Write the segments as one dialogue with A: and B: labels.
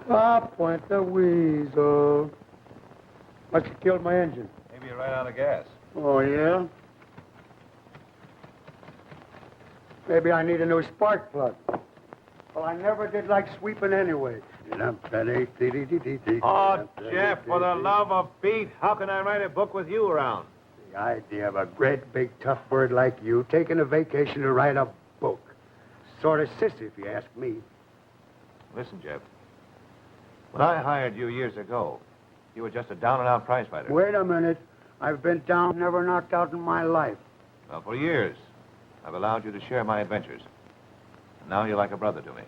A: Up went the weasel. Must have killed my engine.
B: Maybe you're right out of gas.
A: Oh, yeah? Maybe I need a new spark plug. Well, I never did like sweeping anyway.
B: Oh, Jeff, for the love of Pete, how can I write a book with you around?
A: The idea of a great, big, tough bird like you taking a vacation to write a book. Sort of sissy, if you ask me.
B: Listen, Jeff. When I hired you years ago, you were just a down-and-out prize fighter.
A: Wait a minute. I've been down, never knocked out in my life.
B: Well, for years, I've allowed you to share my adventures. And now you're like a brother to me.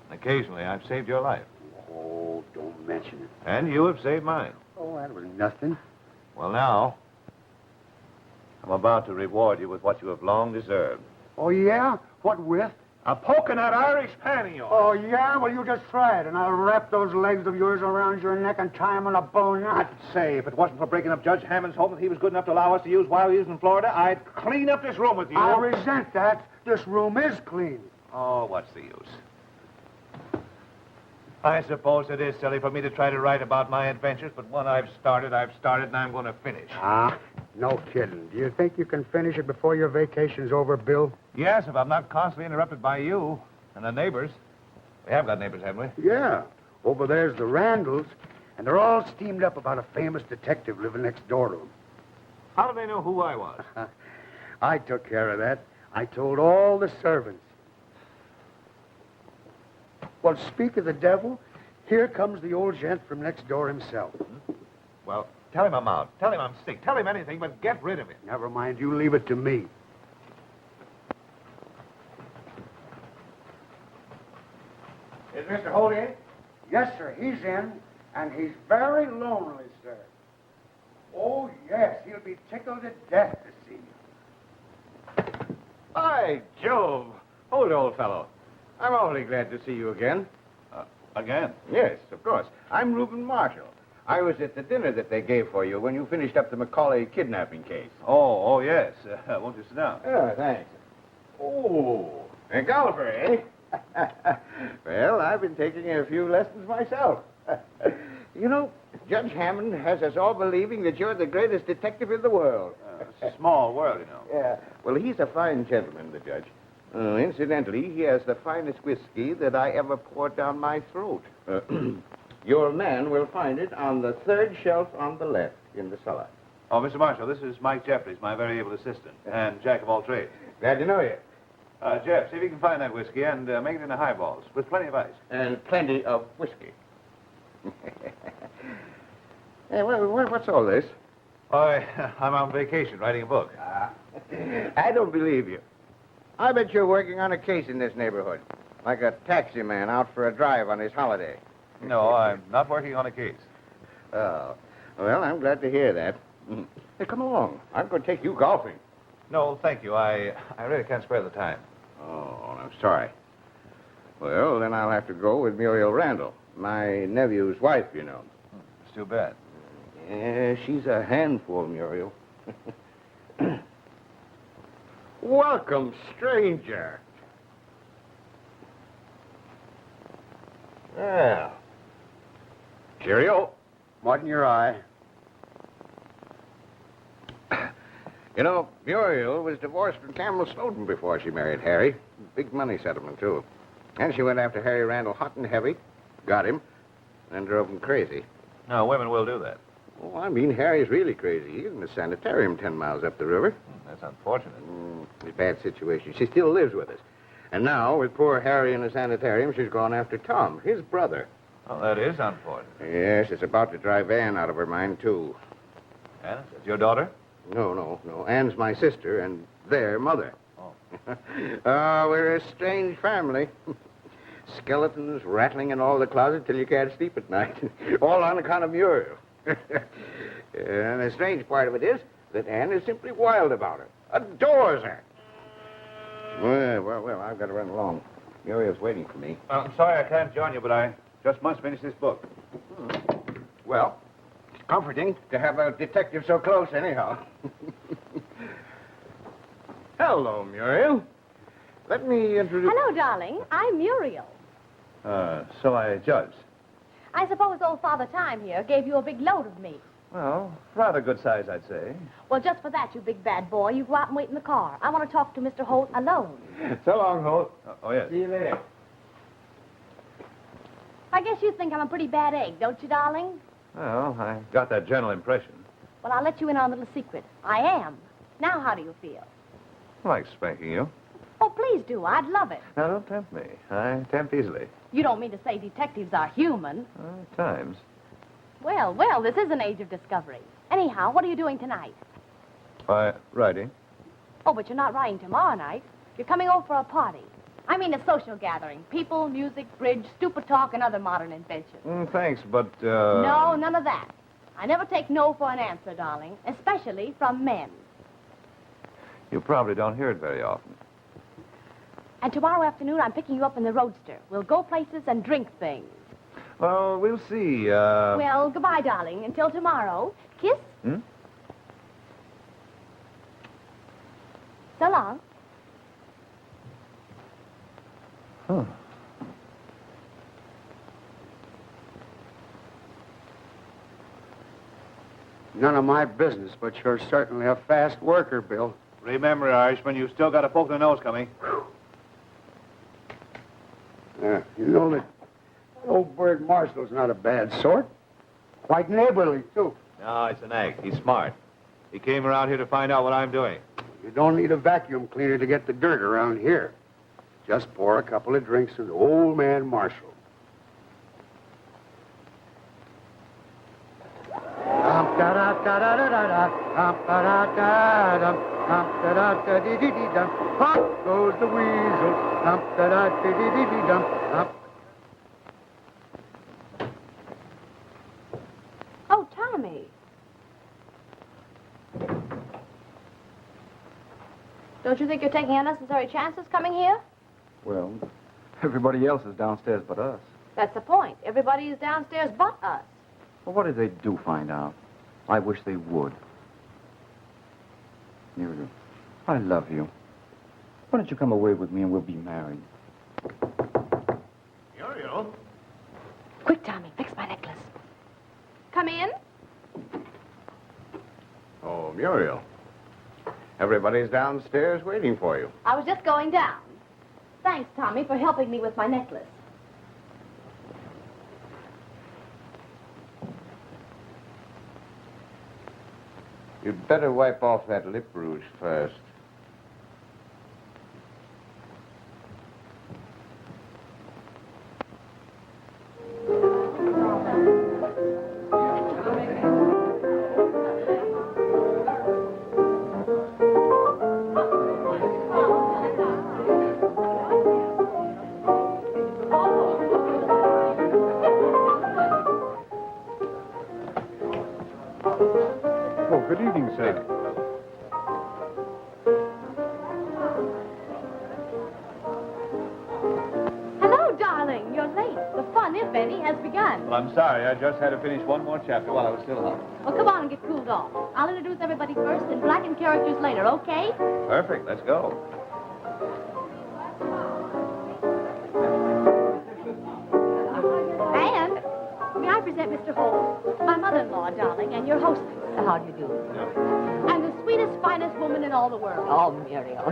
B: And occasionally, I've saved your life.
A: Oh, don't mention it.
B: And you have saved mine.
A: Oh, that was nothing.
B: Well, now, I'm about to reward you with what you have long deserved.
A: Oh, yeah? What with?
B: A poke in that Irish pan of yours.
A: Oh, yeah? Well, you just try it, and I'll wrap those legs of yours around your neck and tie them in a bow knot.
B: Say, if it wasn't for breaking up Judge Hammond's home that he was good enough to allow us to use while we was in Florida, I'd clean up this room with you.
A: I resent that. This room is clean.
B: Oh, what's the use? I suppose it is silly for me to try to write about my adventures, but when I've started, and I'm going to finish.
A: Ah, no kidding. Do you think you can finish it before your vacation's over, Bill?
B: Yes, if I'm not constantly interrupted by you and the neighbors. We have got neighbors, haven't we?
A: Yeah. Over there's the Randalls, and they're all steamed up about a famous detective living next door to them.
B: How do they know who I was?
A: I took care of that. I told all the servants. Well, speak of the devil, here comes the old gent from next door himself.
B: Well, tell him I'm out. Tell him I'm sick. Tell him anything, but get rid of him.
A: Never mind, you leave it to me.
C: Is Mr. Holt in?
A: Yes, sir, he's in, and he's very lonely, sir. Oh, yes, he'll be tickled to death to see you.
C: By Jove. Hold, old fellow. I'm awfully glad to see you again.
B: Again?
C: Yes, of course. I'm Reuben Marshall. I was at the dinner that they gave for you when you finished up the Macaulay kidnapping case.
B: Oh, yes. Won't you sit down?
C: Oh, thanks. Oh, a golfer, eh? Well, I've been taking a few lessons myself. You know, Judge Hammond has us all believing that you're the greatest detective in the world.
B: Small world, you know.
C: Yeah. Well, he's a fine gentleman, the judge. Incidentally, he has the finest whiskey that I ever poured down my throat. Your man will find it on the third shelf on the left in the cellar.
B: Oh, Mr. Marshall, this is Mike Jeffries, my very able assistant, and jack of all trades.
C: Glad to know you.
B: Jeff, see if you can find that whiskey and make it into highballs with plenty of ice.
C: And plenty of whiskey. Hey, what's all this?
B: I'm on vacation writing a book.
C: I don't believe you. I bet you're working on a case in this neighborhood, like a taxi man out for a drive on his holiday.
B: No, I'm not working on a case.
C: Oh, well, I'm glad to hear that. Hey, come along. I'm going to take you golfing.
B: No, thank you. I really can't spare the time.
C: Oh, I'm sorry. Well, then I'll have to go with Muriel Randall, my nephew's wife, you know.
B: It's too bad.
C: Yeah, she's a handful, Muriel. Welcome, stranger. Well, cheerio.
A: What in your eye?
C: You know, Muriel was divorced from Camel Snowden before she married Harry. Big money settlement, too. And she went after Harry Randall hot and heavy, got him, and drove him crazy.
B: No, women will do that.
C: Oh, I mean, Harry's really crazy. He's in a sanitarium 10 miles up the river.
B: That's unfortunate.
C: It's a bad situation. She still lives with us. And now, with poor Harry in the sanitarium, she's gone after Tom, his brother.
B: Oh, that is unfortunate.
C: Yes, it's about to drive Anne out of her mind, too.
B: Anne, is your daughter?
C: No. Anne's my sister and their mother.
B: Oh.
C: We're a strange family. Skeletons rattling in all the closets till you can't sleep at night. All on account of Muriel. And the strange part of it is that Anne is simply wild about her. A door's act. Well, I've got to run along. Muriel's waiting for me.
B: Well, I'm sorry I can't join you, but I just must finish this book.
C: Well, it's comforting to have a detective so close, anyhow. Hello, Muriel. Let me introduce...
D: Hello, darling. I'm Muriel.
B: So I judge.
D: I suppose old Father Time here gave you a big load of me.
B: Well, rather good size, I'd say.
D: Well, just for that, you big bad boy, you go out and wait in the car. I want to talk to Mr. Holt alone.
C: So long, Holt.
B: Oh, yes.
C: See you later.
D: I guess you think I'm a pretty bad egg, don't you, darling?
B: Well, I got that general impression.
D: Well, I'll let you in on a little secret. I am. Now, how do you feel?
B: Like spanking you.
D: Oh, please do. I'd love it.
B: Now, don't tempt me. I tempt easily.
D: You don't mean to say detectives are human.
B: At times.
D: Well, this is an age of discovery. Anyhow, what are you doing tonight?
B: Why, writing.
D: Oh, but you're not writing tomorrow night. You're coming over for a party. I mean a social gathering. People, music, bridge, stupid talk, and other modern inventions.
B: Thanks, but,
D: No, none of that. I never take no for an answer, darling, especially from men.
B: You probably don't hear it very often.
D: And tomorrow afternoon, I'm picking you up in the roadster. We'll go places and drink things.
B: Well, we'll see,
D: Well, goodbye, darling. Until tomorrow. Kiss? So long.
B: Huh.
A: None of my business, but you're certainly a fast worker, Bill.
B: Remember, Irishman, you still got a poke in the nose coming.
A: You know that old Bird Marshall's not a bad sort. Quite neighborly, too.
B: No, it's an act. He's smart. He came around here to find out what I'm doing.
A: You don't need a vacuum cleaner to get the dirt around here. Just pour a couple of drinks into old man Marshall. Pop goes the weasel.
D: Oh, Tommy. Don't you think you're taking unnecessary chances coming here?
E: Well, everybody else is downstairs but us.
D: That's the point. Everybody is downstairs but us.
E: Well, what if they do find out? I wish they would. Muriel, I love you. Why don't you come away with me and we'll be married?
B: Muriel?
D: Quick, Tommy, fix my necklace. Come in.
C: Oh, Muriel. Everybody's downstairs waiting for you.
D: I was just going down. Thanks, Tommy, for helping me with my necklace.
C: You'd better wipe off that lip rouge first.
E: Oh, good evening, sir.
D: Hello, darling. You're late. The fun, if any, has begun.
B: Well, I'm sorry. I just had to finish one more chapter while I was still hot.
D: Well, come on and get cooled off. I'll introduce everybody first and blacken characters later, okay?
B: Perfect. Let's go.
D: And may I present Mr. Holt, my mother-in-law, darling, and your hostess.
F: How do you do?
D: And the sweetest, finest woman in all the world.
F: Oh, Muriel.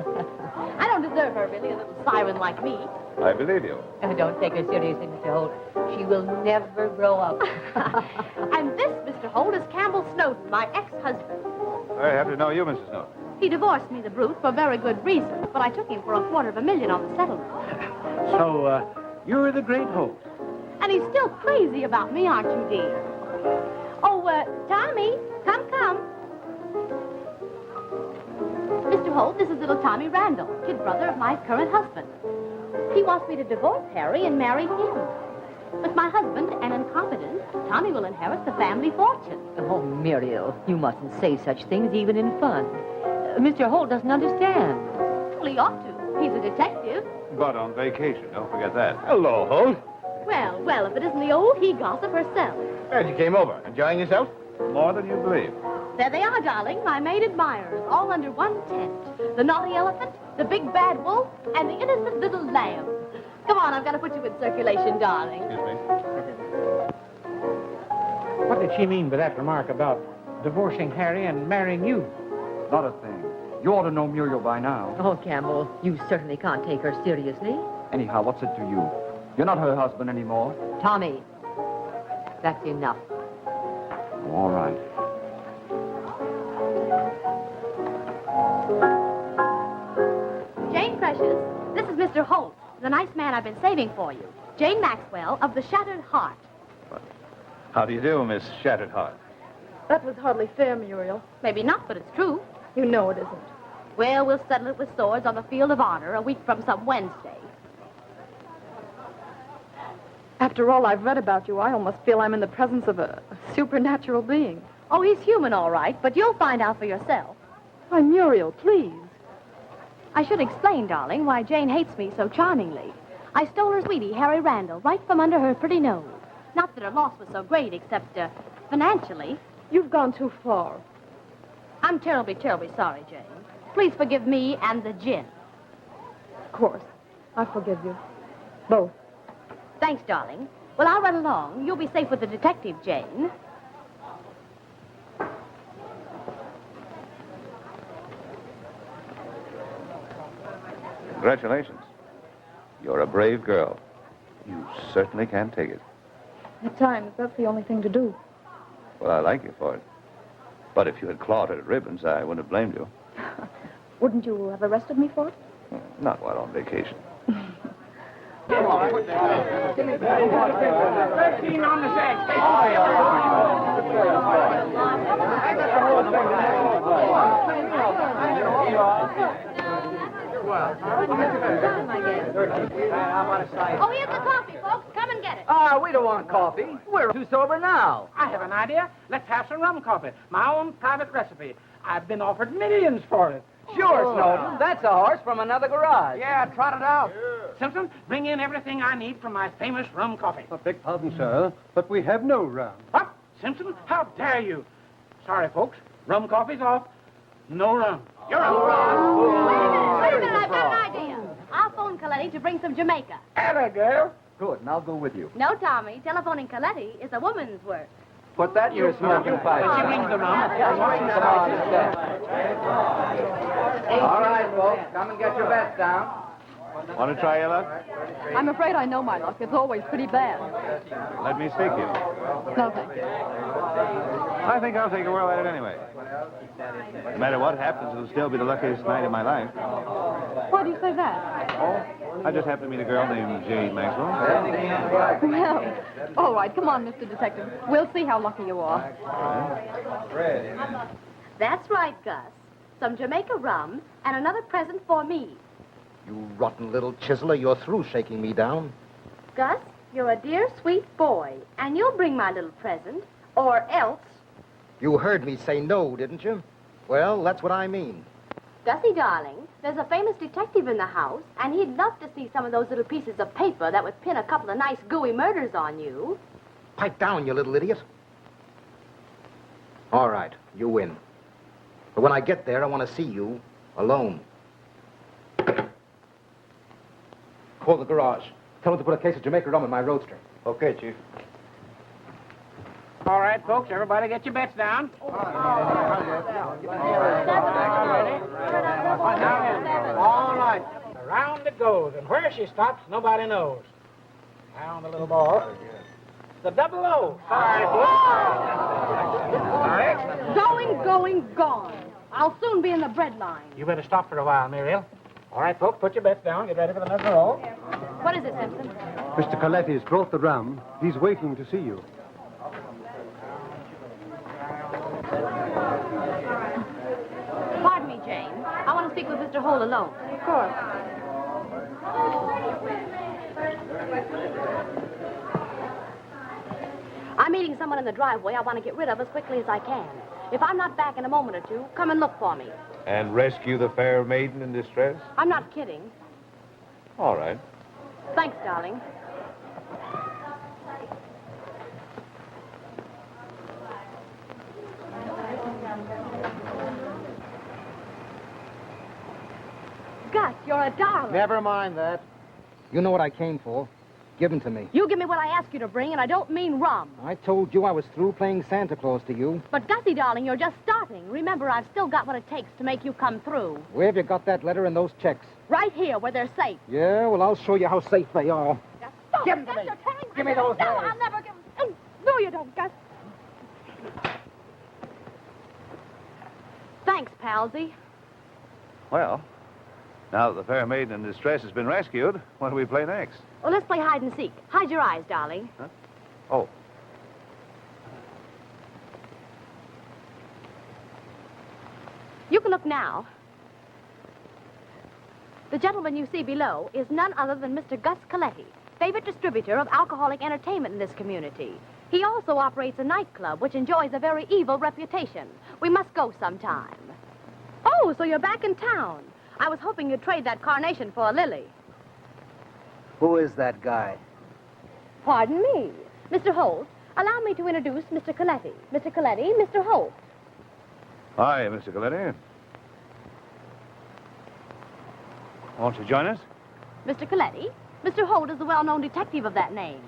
D: I don't deserve her, really, a little siren like me.
B: I believe you.
F: Don't take her seriously, Mr. Holt. She will never grow up.
D: And this, Mr. Holt, is Campbell Snowden, my ex-husband.
B: I have to know you, Mrs. Snowden.
D: He divorced me, the brute, for very good reasons, but I took him for $250,000 on the settlement.
A: So, you're the great Holt.
D: And he's still crazy about me, aren't you, dear? Oh, Tommy, come. Mr. Holt, this is little Tommy Randall, kid brother of my current husband. He wants me to divorce Harry and marry him. With my husband, an incompetent, Tommy will inherit the family fortune.
F: Oh, Muriel, you mustn't say such things even in fun. Mr. Holt doesn't understand.
D: Well, he ought to. He's a detective.
B: But on vacation, don't forget that.
C: Hello, Holt.
D: Well, if it isn't the old he-gossip herself.
C: Glad you came over. Enjoying yourself?
B: More than you believe.
D: There they are, darling, my maid admirers, all under one tent. The naughty elephant, the big bad wolf, and the innocent little lamb. Come on, I've got to put you in circulation, darling.
B: Excuse me.
G: What did she mean by that remark about divorcing Harry and marrying you?
E: Not a thing. You ought to know Muriel by now.
F: Oh, Campbell, you certainly can't take her seriously.
E: Anyhow, what's it to you? You're not her husband anymore.
F: Tommy, that's enough.
E: Oh, all right.
D: Jane Precious, this is Mr. Holt, the nice man I've been saving for you. Jane Maxwell of the Shattered Heart.
B: How do you do, Miss Shattered Heart?
H: That was hardly fair, Muriel.
D: Maybe not, but it's true.
H: You know it isn't.
D: Well, we'll settle it with swords on the field of honor a week from some Wednesday.
H: After all I've read about you, I almost feel I'm in the presence of a supernatural being.
D: Oh, he's human, all right, but you'll find out for yourself.
H: Why, Muriel, please.
D: I should explain, darling, why Jane hates me so charmingly. I stole her sweetie, Harry Randall, right from under her pretty nose. Not that her loss was so great, except, financially.
H: You've gone too far.
D: I'm terribly, terribly sorry, Jane. Please forgive me and the gin.
H: Of course. I forgive you. Both.
D: Thanks, darling. Well, I'll run along. You'll be safe with the detective, Jane.
B: Congratulations. You're a brave girl. You certainly can take it.
H: At times, that's the only thing to do.
B: Well, I like you for it. But if you had clawed her ribbons, I wouldn't have blamed you.
H: Wouldn't you have arrested me for it?
B: Not while on vacation.
G: 13 on the set.
D: Oh, here's the coffee, folks. Come and get it.
I: We don't want coffee. We're too sober now.
G: I have an idea. Let's have some rum coffee. My own private recipe. I've been offered millions for it.
I: Sure, Snowden. That's a horse from another garage.
G: Yeah, trot it out. Simpson, bring in everything I need for my famous rum coffee.
J: I beg pardon, sir, but we have no rum.
G: What? Simpson, how dare you? Sorry, folks. Rum coffee's off. No rum. You're out.
D: Wait a minute, I've got an idea. I'll phone Coletti to bring some Jamaica.
G: Atta girl.
E: Good, and I'll go with you.
D: No, Tommy, telephoning Coletti is a woman's work.
I: Put that in your smoking pipe.
G: She brings the rum.
I: Come on, step. All right, folks. Come and get your bets down.
B: Want to try your luck?
H: I'm afraid I know my luck. It's always pretty bad.
B: Let me stake you.
H: No, thank you.
B: I think I'll take a whirl at it anyway. No matter what happens, it'll still be the luckiest night of my life.
H: Why do you say that?
B: I just happened to meet a girl named Jane Maxwell.
H: Well, all right. Come on, Mr. Detective. We'll see how lucky you are.
D: That's right, Gus. Some Jamaica rum and another present for me.
K: You rotten little chiseler, you're through shaking me down.
D: Gus, you're a dear, sweet boy, and you'll bring my little present, or else.
K: You heard me say no, didn't you? Well, that's what I mean.
D: Gussie, darling, there's a famous detective in the house, and he'd love to see some of those little pieces of paper that would pin a couple of nice gooey murders on you.
K: Pipe down, you little idiot. All right, you win. But when I get there, I want to see you alone.
I: Call the garage. Tell them to put a case of Jamaica rum in my roadster.
E: Okay, Chief.
G: All right, folks, everybody get your bets down. All right. Around it goes, and where she stops, nobody knows. Down the little ball. The double O. Sorry, folks.
D: Going, gone. I'll soon be in the bread line.
G: You better stop for a while, Muriel. All right, folks, put your bets down. Get ready for the next roll.
D: What is it, Simpson?
J: Mr. Coletti's brought the rum. He's waiting to see you.
D: Pardon me, Jane. I want to speak with Mr. Holt alone.
H: Of course.
D: I'm meeting someone in the driveway I want to get rid of as quickly as I can. If I'm not back in a moment or two, come and look for me.
B: And rescue the fair maiden in distress?
D: I'm not kidding.
B: All right.
D: Thanks, darling. Gus, you're a darling.
K: Never mind that. You know what I came for. Give 'em to me.
D: You give me what I ask you to bring, and I don't mean rum.
K: I told you I was through playing Santa Claus to you.
D: But, Gussie, darling, you're just starting. Remember, I've still got what it takes to make you come through.
K: Where have you got that letter and those checks?
D: Right here, where they're safe.
K: Yeah, well, I'll show you how safe they are.
D: Stop.
K: Give 'em to
D: Gus,
K: me.
D: you're tearing
K: Give me those
D: No,
K: letters.
D: I'll never give them. No, you don't, Gus. Thanks, Palsy.
B: Well, now that the fair maiden in distress has been rescued, what do we play next?
D: Well, let's play hide and seek. Hide your eyes, darling.
B: Huh? Oh.
D: You can look now. The gentleman you see below is none other than Mr. Gus Coletti, favorite distributor of alcoholic entertainment in this community. He also operates a nightclub, which enjoys a very evil reputation. We must go sometime. Oh, so you're back in town. I was hoping you'd trade that carnation for a lily.
L: Who is that guy?
D: Pardon me. Mr. Holt, allow me to introduce Mr. Coletti. Mr. Coletti, Mr. Holt.
B: Hi, Mr. Coletti. Won't you join us?
D: Mr. Coletti, Mr. Holt is the well-known detective of that name.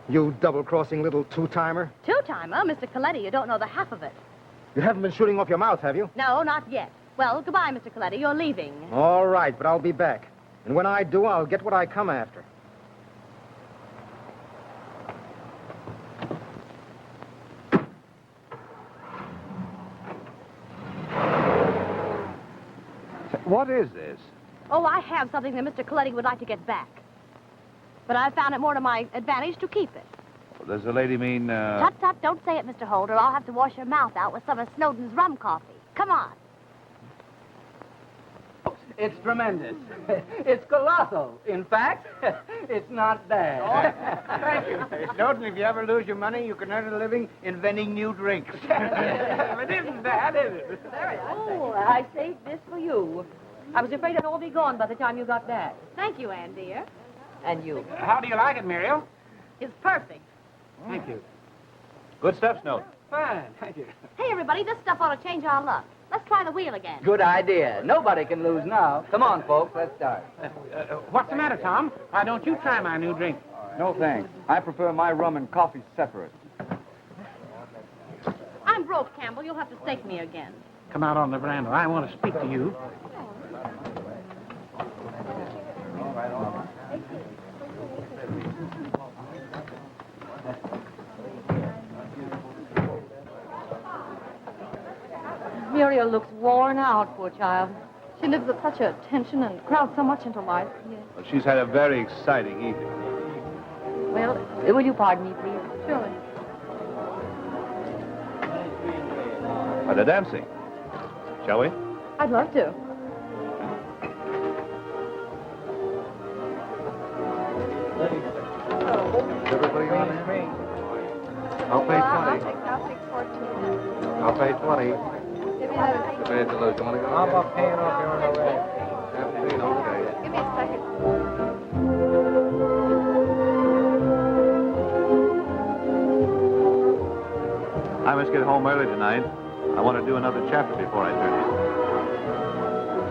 K: You double-crossing little two-timer.
D: Two-timer? Mr. Coletti, you don't know the half of it.
K: You haven't been shooting off your mouth, have you?
D: No, not yet. Well, goodbye, Mr. Coletti. You're leaving.
K: All right, but I'll be back. And when I do, I'll get what I come after.
B: What is this?
D: Oh, I have something that Mr. Coletti would like to get back. But I found it more to my advantage to keep it.
B: Well, does the lady mean,
D: Tut, tut, don't say it, Mr. Holt, or I'll have to wash your mouth out with some of Snowden's rum coffee. Come on.
L: It's tremendous. It's colossal. In fact, it's not bad.
C: Thank you. Snowden, if you ever lose your money, you can earn a living inventing new drinks.
L: It isn't bad, is it?
F: Oh, I saved this for you. I was afraid I'd all be gone by the time you got back.
D: Thank you, Ann, dear.
F: And you.
G: How do you like it, Muriel?
D: It's perfect.
G: Thank you.
B: Good stuff, Snowden.
G: Fine, thank you.
D: Hey, everybody, this stuff ought to change our luck. Let's try the wheel again.
L: Good idea. Nobody can lose now. Come on, folks, let's start.
G: What's the matter, Tom? Why don't you try my new drink?
E: No, thanks. I prefer my rum and coffee separate.
D: I'm broke, Campbell. You'll have to stake me again.
G: Come out on the veranda. I want to speak to you.
F: Muriel looks worn out, poor child.
H: She lives with such a tension and crowds so much into life.
B: Well, she's had a very exciting evening.
F: Well, will you pardon me, please?
H: Surely.
B: The dancing. Shall we?
H: I'd love to.
I: Everybody on in? I'll pay 20.
H: I'll take 14.
I: I'll pay 20.
H: Give me another.
I: You paid the lose. You want to go?
G: How about paying off your own already?
I: 17, okay.
H: Give me a second.
B: I must get home early tonight. I want to do another chapter before I turn in.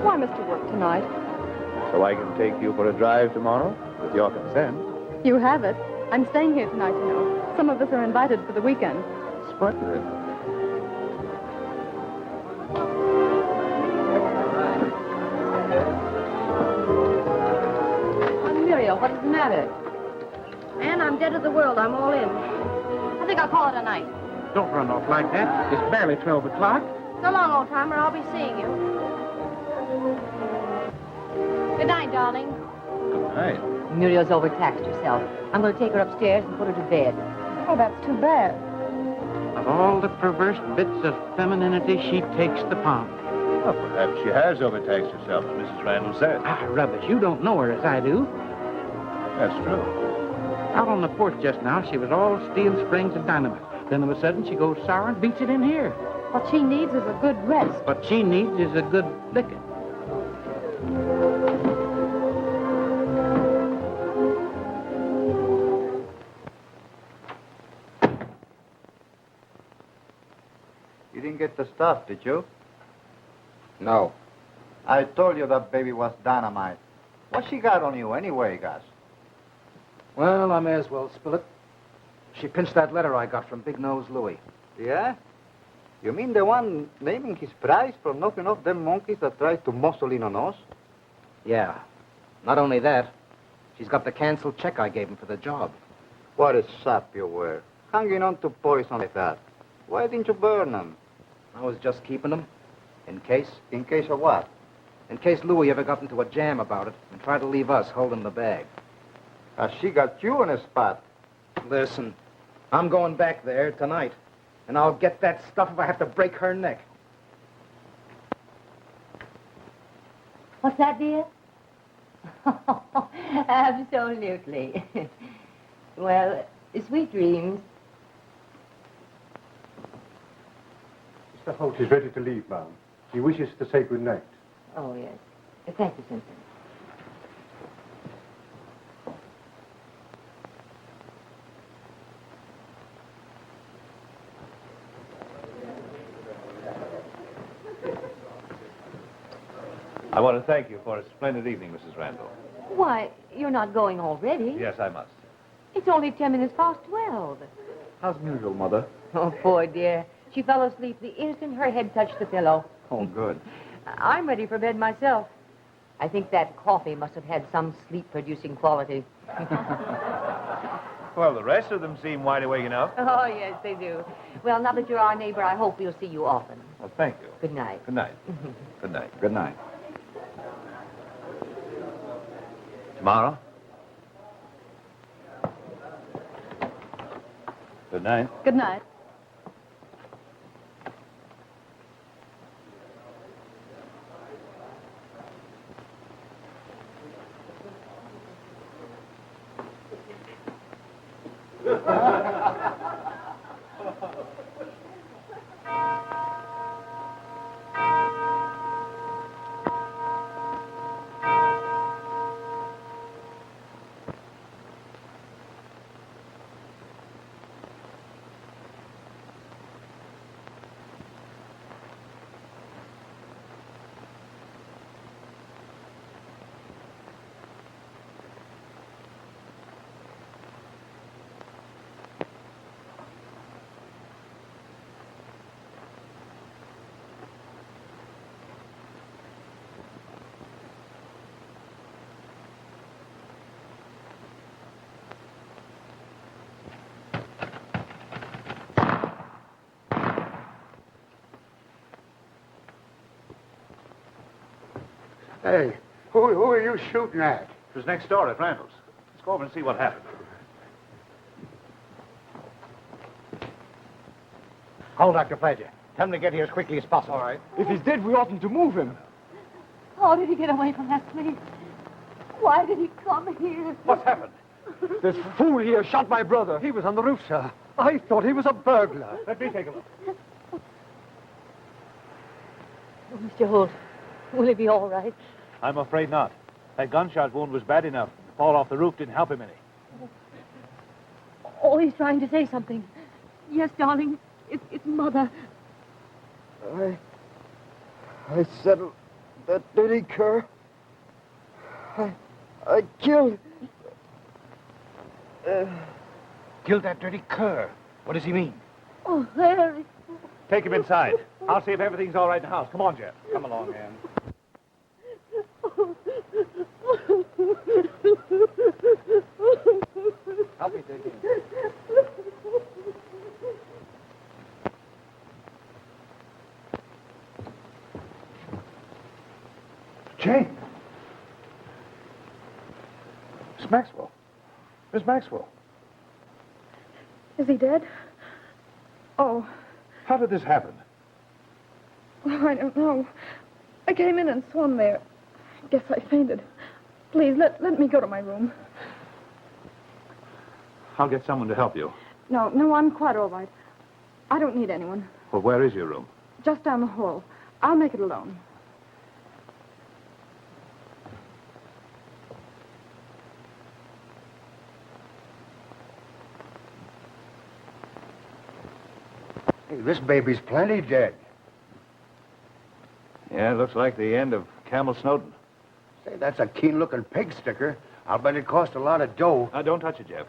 H: Why, Mr. Work tonight?
B: So I can take you for a drive tomorrow, with your consent.
H: You have it. I'm staying here tonight, you know. Some of us are invited for the weekend.
B: Splendid.
F: Muriel, what's the matter?
D: And I'm dead to the world. I'm all in. I think I'll call it a night.
G: Don't run off like that. It's barely 12 o'clock.
D: So long, old timer. I'll be seeing you. Good night, darling.
B: Good night.
F: Muriel's overtaxed herself. I'm going to take her upstairs and put her to bed.
H: Oh, that's too bad.
G: Of all the perverse bits of femininity, she takes the palm.
B: Well, perhaps she has overtaxed herself, as Mrs. Randall said.
G: Ah, rubbish. You don't know her as I do.
B: That's true.
G: Out on the porch just now, she was all steel springs and dynamite. Then of a sudden, she goes sour and beats it in here.
D: What she needs is a good rest.
G: What she needs is a good licking.
E: You didn't get the stuff, did you?
K: No.
E: I told you that baby was dynamite. What she got on you anyway, Gus?
K: Well, I may as well spill it. She pinched that letter I got from Big Nose Louie.
E: Yeah? You mean the one naming his prize for knocking off them monkeys that tried to muscle in on us?
K: Yeah. Not only that, she's got the canceled check I gave him for the job.
E: What a sap you were. Hanging on to poison like that. Why didn't you burn them?
K: I was just keeping them. In case.
E: In case of what?
K: In case Louie ever got into a jam about it and tried to leave us holding the bag.
E: She got you in a spot.
K: Listen, I'm going back there tonight, and I'll get that stuff if I have to break her neck.
F: What's that, dear? Absolutely. Well, sweet dreams.
J: Mr. Holt is ready to leave, ma'am. He wishes to say good night.
F: Oh, yes. Thank you, Simpson.
B: I want to thank you for a splendid evening, Mrs. Randall.
F: Why, you're not going already.
B: Yes, I must.
F: It's only 10 minutes past 12.
E: How's Muriel, Mother?
F: Oh, poor dear. She fell asleep the instant her head touched the pillow.
E: Oh, good.
F: I'm ready for bed myself. I think that coffee must have had some sleep-producing quality.
B: Well, the rest of them seem wide awake enough.
F: Oh, yes, they do. Well, now that you're our neighbor, I hope we'll see you often.
B: Well, thank you.
F: Good night.
B: Good night. Good night.
E: Good night.
B: Tomorrow? Good night.
H: Good night.
A: Hey, who are you shooting at?
B: It was next door at Randall's. Let's go over and see what happened.
C: Hold, Dr. Fletcher. Tell him to get here as quickly as possible.
B: All right.
J: If he's dead, we oughtn't to move him.
F: How did he get away from that place? Why did he come here?
B: What's happened?
J: This fool here shot my brother. He was on the roof, sir. I thought he was a burglar.
B: Let me take a look.
F: Oh, Mr. Holt, will he be all right?
B: I'm afraid not. That gunshot wound was bad enough. The fall off the roof didn't help him any.
F: Oh, he's trying to say something. Yes, darling, it's Mother.
E: I settled that dirty cur. I killed...
K: Killed that dirty cur. What does he mean?
F: Oh, Harry.
B: Take him inside. I'll see if everything's all right in the house. Come on, Jeff. Come along, Ann.
E: Help me take him.
B: Jane. Miss Maxwell. Miss Maxwell.
H: Is he dead? Oh,
B: How did this happen?
H: well, I don't know. I came in and saw him there. Guess I fainted. Please, let me go to my room.
B: I'll get someone to help you.
H: No, I'm quite all right. I don't need anyone.
B: Well, where is your room?
H: just down the hall. I'll make it alone.
A: Hey, this baby's plenty dead.
B: Yeah, looks like the end of Camel Snowden.
A: Say, that's a keen-looking pig sticker. I'll bet it cost a lot of dough.
B: Now, don't touch it, Jeff.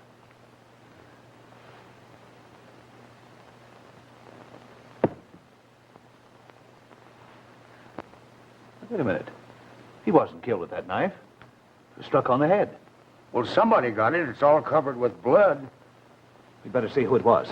B: Wait a minute. He wasn't killed with that knife. He was struck on the head.
A: Well, somebody got it. It's all covered with blood.
B: We'd better see who it was.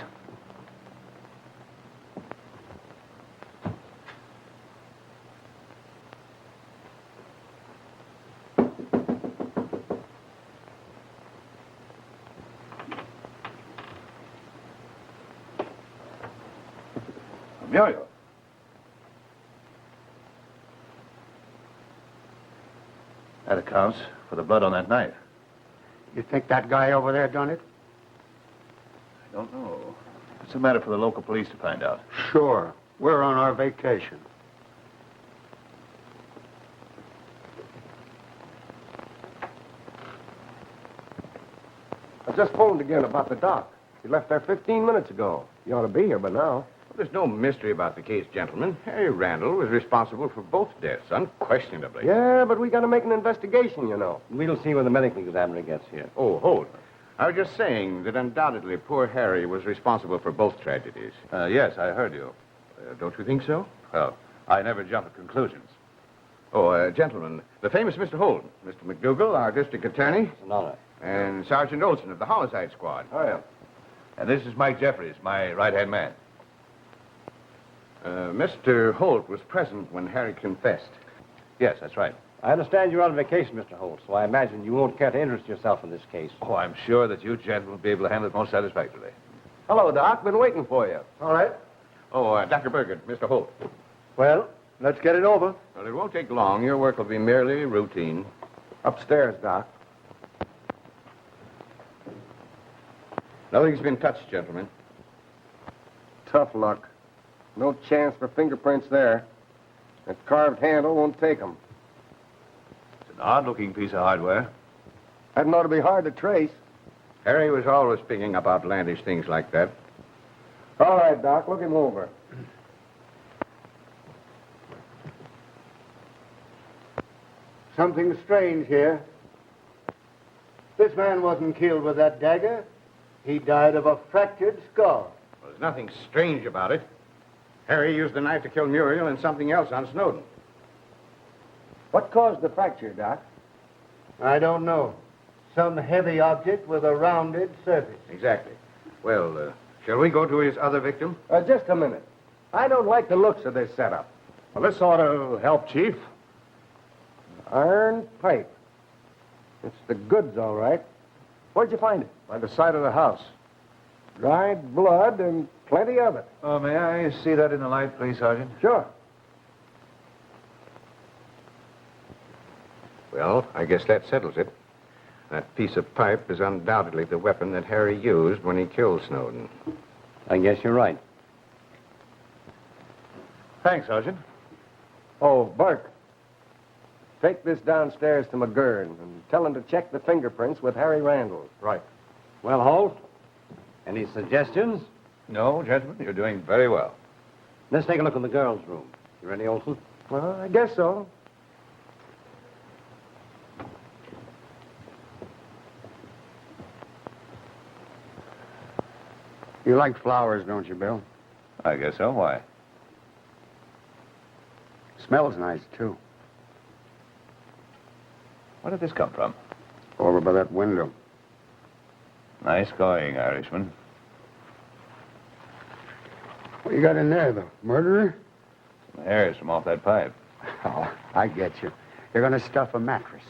B: Muriel. That accounts for the blood on that knife.
A: You think that guy over there done it?
B: I don't know. It's a matter for the local police to find out.
A: Sure. We're on our vacation.
K: I just phoned again about the doc. He left there 15 minutes ago. He ought to be here by now.
C: There's no mystery about the case, gentlemen. Harry Randall was responsible for both deaths, unquestionably.
K: Yeah, but we got to make an investigation, you know. We'll see when the medical examiner gets here.
C: Oh, hold. I was just saying that undoubtedly poor Harry was responsible for both tragedies.
B: Yes, I heard you.
C: Don't you think so?
B: Well, I never jump at conclusions.
C: Oh, gentlemen, the famous Mr. Holden, Mr. McDougal, our district attorney.
K: It's an honor.
C: And Sergeant Olson of the Homicide Squad.
K: Oh, yeah.
B: And this is Mike Jeffries, my right-hand man.
C: Mr. Holt was present when Harry confessed.
B: Yes, that's right.
K: I understand you're on vacation, Mr. Holt, so I imagine you won't care to interest yourself in this case.
B: Oh, I'm sure that you gentlemen will be able to handle it most satisfactorily.
K: Hello, Doc. Been waiting for you.
A: All right.
C: Oh, Dr. Bergen, Mr. Holt.
A: Well, let's get it over.
C: Well, it won't take long. Your work will be merely routine.
K: Upstairs, Doc.
C: Nothing's been touched, gentlemen.
K: Tough luck. No chance for fingerprints there. That carved handle won't take them.
B: It's an odd-looking piece of hardware.
K: That ought to be hard to trace.
C: Harry was always picking up outlandish things like that.
K: All right, Doc, look him over.
A: Something strange here. This man wasn't killed with that dagger. He died of a fractured skull.
C: Well, there's nothing strange about it. Harry used the knife to kill Muriel and something else on Snowden.
K: What caused the fracture, Doc?
A: I don't know. Some heavy object with a rounded surface.
C: Exactly. Well, shall we go to his other victim?
K: Just a minute. I don't like the looks of this setup.
J: Well, this ought to help, Chief.
K: Iron pipe. It's the goods, all right. Where'd you find it?
J: By the side of the house.
K: Dried blood and plenty of it.
B: Oh, may I see that in the light, please, Sergeant?
K: Sure.
C: Well, I guess that settles it. That piece of pipe is undoubtedly the weapon that Harry used when he killed Snowden.
K: I guess you're right.
B: Thanks, Sergeant.
K: Oh, Burke. Take this downstairs to McGurn and tell him to check the fingerprints with Harry Randall.
J: Right.
K: Well, Holt, any suggestions?
B: No, gentlemen, you're doing very well.
K: Let's take a look in the girls' room. You ready, Olson? Well, I guess so.
A: You like flowers, don't you, Bill?
B: I guess so. Why?
A: Smells nice, too.
B: Where did this come from?
A: Over by that window.
B: Nice going, Irishman.
A: What you got in there, the murderer?
B: Some hairs from off that pipe.
A: Oh, I get you. You're going to stuff a mattress.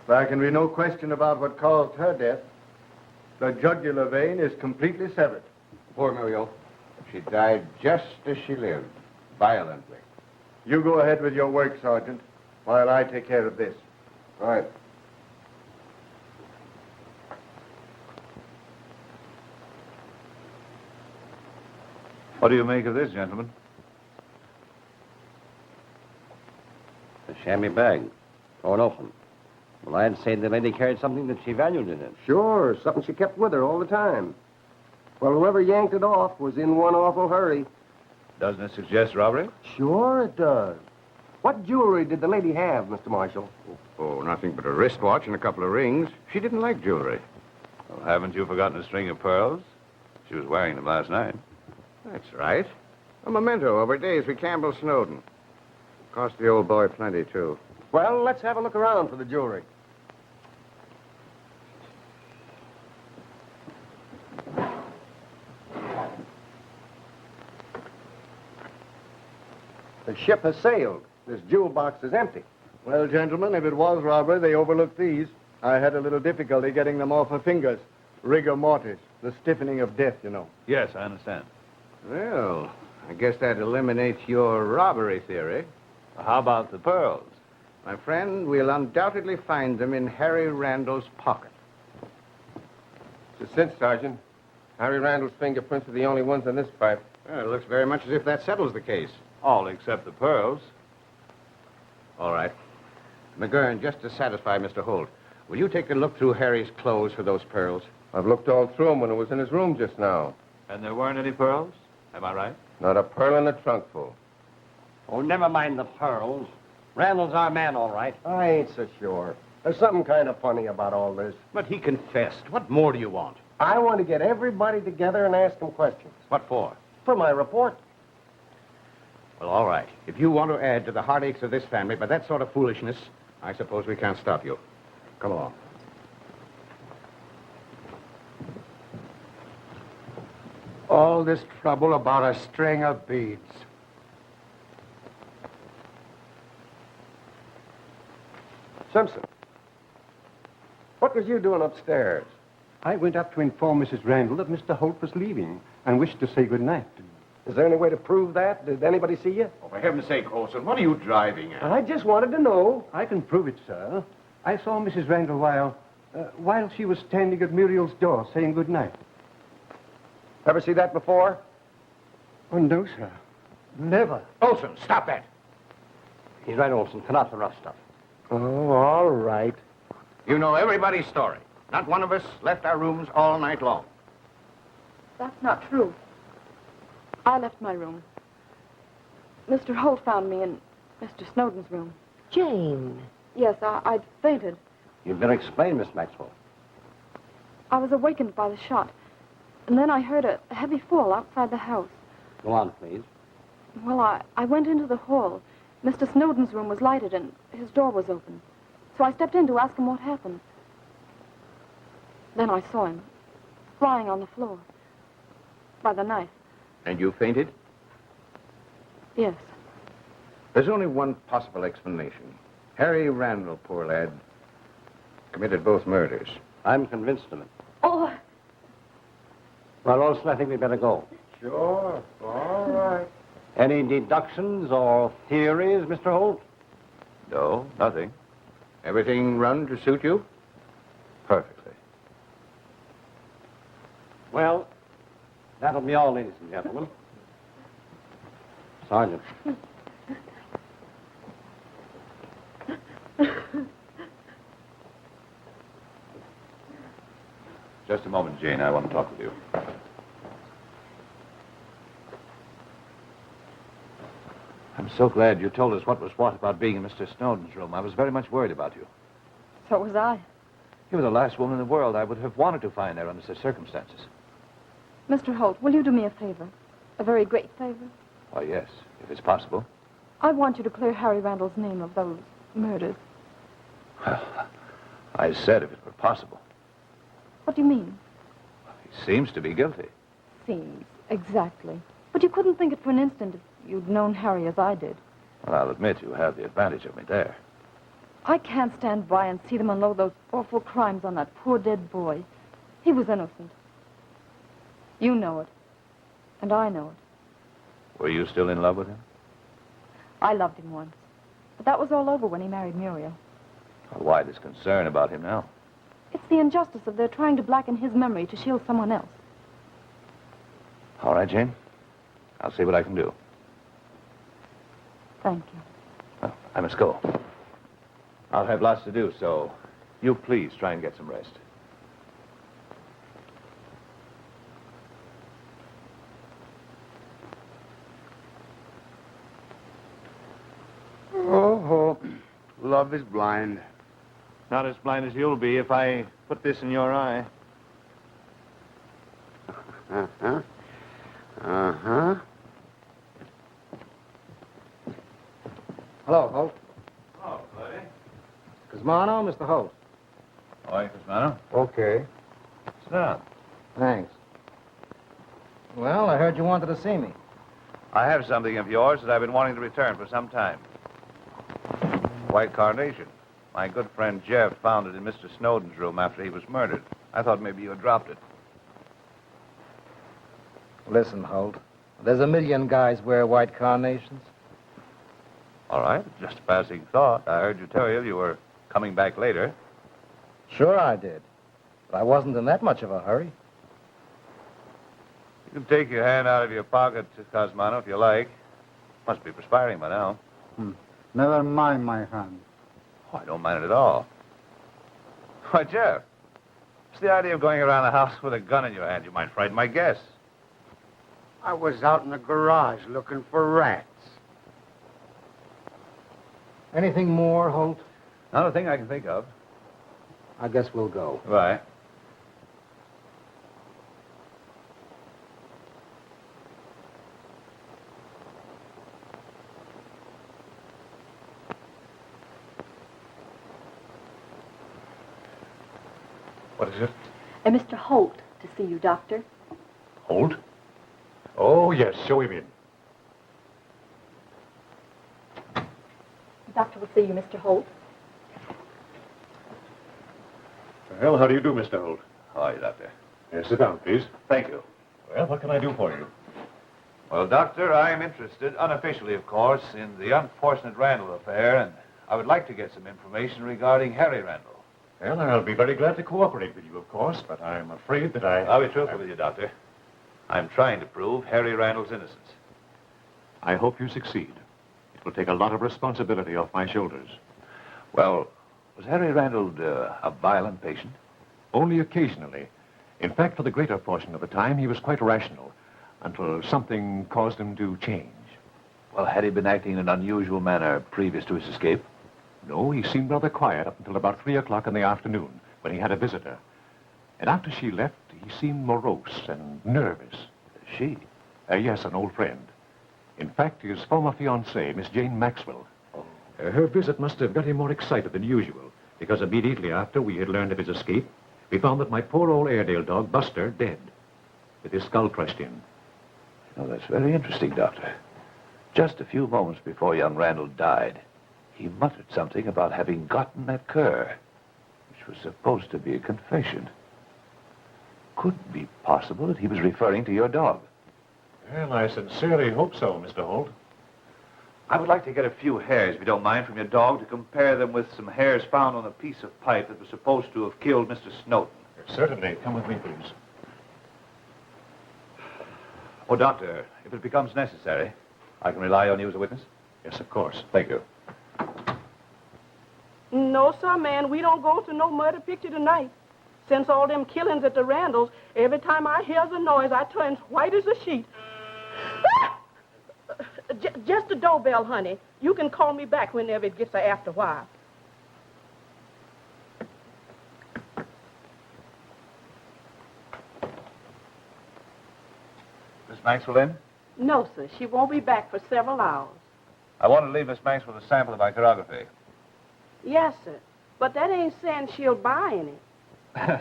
J: There can be no question about what caused her death. The jugular vein is completely severed.
C: Poor Muriel. She died just as she lived, violently.
J: You go ahead with your work, Sergeant, while I take care of this.
K: Right.
B: What do you make of this, gentlemen?
M: A chamois bag, torn open. Well, I'd say the lady carried something that she valued in it.
K: Sure, something she kept with her all the time. Well, whoever yanked it off was in one awful hurry.
B: Doesn't it suggest robbery?
K: Sure it does. What jewelry did the lady have, Mr. Marshall?
C: Oh, nothing but a wristwatch and a couple of rings. She didn't like jewelry.
B: Well, haven't you forgotten a string of pearls? She was wearing them last night.
C: That's right. A memento of her days with Campbell Snowden. Cost the old boy plenty, too.
K: Well, let's have a look around for the jewelry. The ship has sailed. This jewel box is empty.
J: Well, gentlemen, if it was robbery, they overlooked these. I had a little difficulty getting them off her fingers. Rigor mortis, the stiffening of death, you know.
B: Yes, I understand.
C: Well, I guess that eliminates your robbery theory.
B: How about the pearls?
C: My friend, we'll undoubtedly find them in Harry Randall's pocket.
K: It's a cinch, Sergeant. Harry Randall's fingerprints are the only ones on this pipe.
C: Well, it looks very much as if that settles the case.
B: All except the pearls.
C: All right. McGurn, just to satisfy Mr. Holt, will you take a look through Harry's clothes for those pearls?
K: I've looked all through him when I was in his room just now.
B: And there weren't any pearls? Am I right?
K: Not a pearl in the trunk full.
M: Oh, never mind the pearls. Randall's our man, all right.
K: I ain't so sure. There's something kind of funny about all this.
M: But he confessed. What more do you want?
K: I want to get everybody together and ask them questions.
M: What for?
K: For my report.
C: Well, all right. If you want to add to the heartaches of this family by that sort of foolishness, I suppose we can't stop you. Come along.
A: All this trouble about a string of beads.
K: Simpson, what was you doing upstairs?
N: I went up to inform Mrs. Randall that Mr. Holt was leaving and wished to say good night.
K: Is there any way to prove that? Did anybody see you?
C: Oh, for heaven's sake, Olson, what are you driving at?
N: I just wanted to know. I can prove it, sir. I saw Mrs. Randall while she was standing at Muriel's door saying good night.
K: Ever see that before?
N: Oh, no, sir. Never.
C: Olson, stop that.
M: He's right, Olson. Cut out the rough stuff.
K: Oh, all right.
C: You know everybody's story. Not one of us left our rooms all night long.
H: That's not true. I left my room. Mr. Holt found me in Mr. Snowden's room.
F: Jane.
H: Yes, I'd fainted.
M: You'd better explain, Miss Maxwell.
H: I was awakened by the shot. And then I heard a heavy fall outside the house.
M: Go on, please.
H: Well, I went into the hall. Mr. Snowden's room was lighted and his door was open. So I stepped in to ask him what happened. Then I saw him, flying on the floor, by the knife.
C: And you fainted?
H: Yes.
C: There's only one possible explanation. Harry Randall, poor lad, committed both murders.
M: I'm convinced of it.
H: Oh!
M: Well, Olson, I think we'd better go.
K: Sure. All right.
M: Any deductions or theories, Mr. Holt?
B: No, nothing.
C: Everything run to suit you?
B: Perfectly.
M: Well, that'll be all, ladies and gentlemen. Sergeant.
B: Just a moment, Jane. I want to talk with you. I'm so glad you told us what was what about being in Mr. Snowden's room. I was very much worried about you.
H: So was I.
B: You were the last woman in the world I would have wanted to find there under such circumstances.
H: Mr. Holt, will you do me a favor? A very great favor?
B: Why, yes, if it's possible.
H: I want you to clear Harry Randall's name of those murders.
B: Well, I said if it were possible.
H: What do you mean?
B: He seems to be guilty.
H: Seems. Exactly. But you couldn't think it for an instant if you'd known Harry as I did.
B: Well, I'll admit you have the advantage of me there.
H: I can't stand by and see them unload those awful crimes on that poor dead boy. He was innocent. You know it. And I know it.
B: Were you still in love with him?
H: I loved him once. But that was all over when he married Muriel.
B: Well, why this concern about him now?
H: It's the injustice of their trying to blacken his memory to shield someone else.
B: All right, Jane. I'll see what I can do.
H: Thank you.
B: Well, I must go. I'll have lots to do, so you please try and get some rest.
A: Oh, love is blind.
B: Not as blind as you'll be if I put this in your eye.
A: Uh-huh. Uh-huh.
I: Hello, Holt.
B: Oh, buddy.
I: Cosmano, Mr. Holt.
B: Oi, Cosmano.
I: Okay.
B: Sit down.
I: Thanks. Well, I heard you wanted to see me.
B: I have something of yours that I've been wanting to return for some time. White carnation. My good friend Jeff found it in Mr. Snowden's room after he was murdered. I thought maybe you had dropped it.
I: Listen, Holt. There's a million guys wear white carnations.
B: All right, just a passing thought. I heard you tell you were coming back later.
I: Sure I did. But I wasn't in that much of a hurry.
B: You can take your hand out of your pocket, Cosmano, if you like. Must be perspiring by now.
A: Never mind my hand.
B: Oh, I don't mind it at all. Why, Jeff, what's the idea of going around the house with a gun in your hand? You might frighten my guests.
A: I was out in the garage looking for rats.
I: Anything more, Holt?
B: Not a thing I can think of.
I: I guess we'll go.
B: Right. What is it?
O: Mr. Holt to see you, Doctor.
P: Holt? Oh, yes, show him in.
O: The doctor will see you, Mr. Holt.
P: Well, how do you do, Mr. Holt?
B: Hi, Doctor.
P: Yes, sit down, please.
B: Thank you.
P: Well, what can I do for you?
B: Well, Doctor, I am interested, unofficially, of course, in the unfortunate Randall affair, and I would like to get some information regarding Harry Randall.
P: Well, I'll be very glad to cooperate with you, of course, but I'm afraid that
B: I'll be truthful with you, Doctor. I'm trying to prove Harry Randall's innocence.
P: I hope you succeed. It will take a lot of responsibility off my shoulders.
B: Well, was Harry Randall a violent patient?
P: Only occasionally. In fact, for the greater portion of the time, he was quite rational, until something caused him to change.
B: Well, had he been acting in an unusual manner previous to his escape?
P: No, he seemed rather quiet up until about 3 o'clock in the afternoon, when he had a visitor. And after she left, he seemed morose and nervous.
B: She?
P: Yes, an old friend. In fact, his former fiancée, Miss Jane Maxwell. Her visit must have got him more excited than usual, because immediately after we had learned of his escape, we found that my poor old Airedale dog, Buster, dead, with his skull crushed in.
B: Oh, that's very interesting, Doctor. Just a few moments before young Randall died, he muttered something about having gotten that cur, which was supposed to be a confession. Could it be possible that he was referring to your dog?
P: Well, I sincerely hope so, Mr. Holt.
B: I would like to get a few hairs, if you don't mind, from your dog to compare them with some hairs found on a piece of pipe that was supposed to have killed Mr. Snowden.
P: Certainly. Come with me, please.
B: Oh, Doctor, if it becomes necessary, I can rely on you as a witness?
P: Yes, of course.
B: Thank you.
Q: No, sir, man. We don't go to no murder picture tonight. Since all them killings at the Randalls, every time I hears a noise, I turn white as a sheet. Just a doorbell, honey. You can call me back whenever it gets after a while.
B: Miss Maxwell in?
Q: No, sir. She won't be back for several hours.
B: I want to leave Miss Maxwell a sample of my chirography.
Q: Yes, sir. But that ain't saying she'll buy any.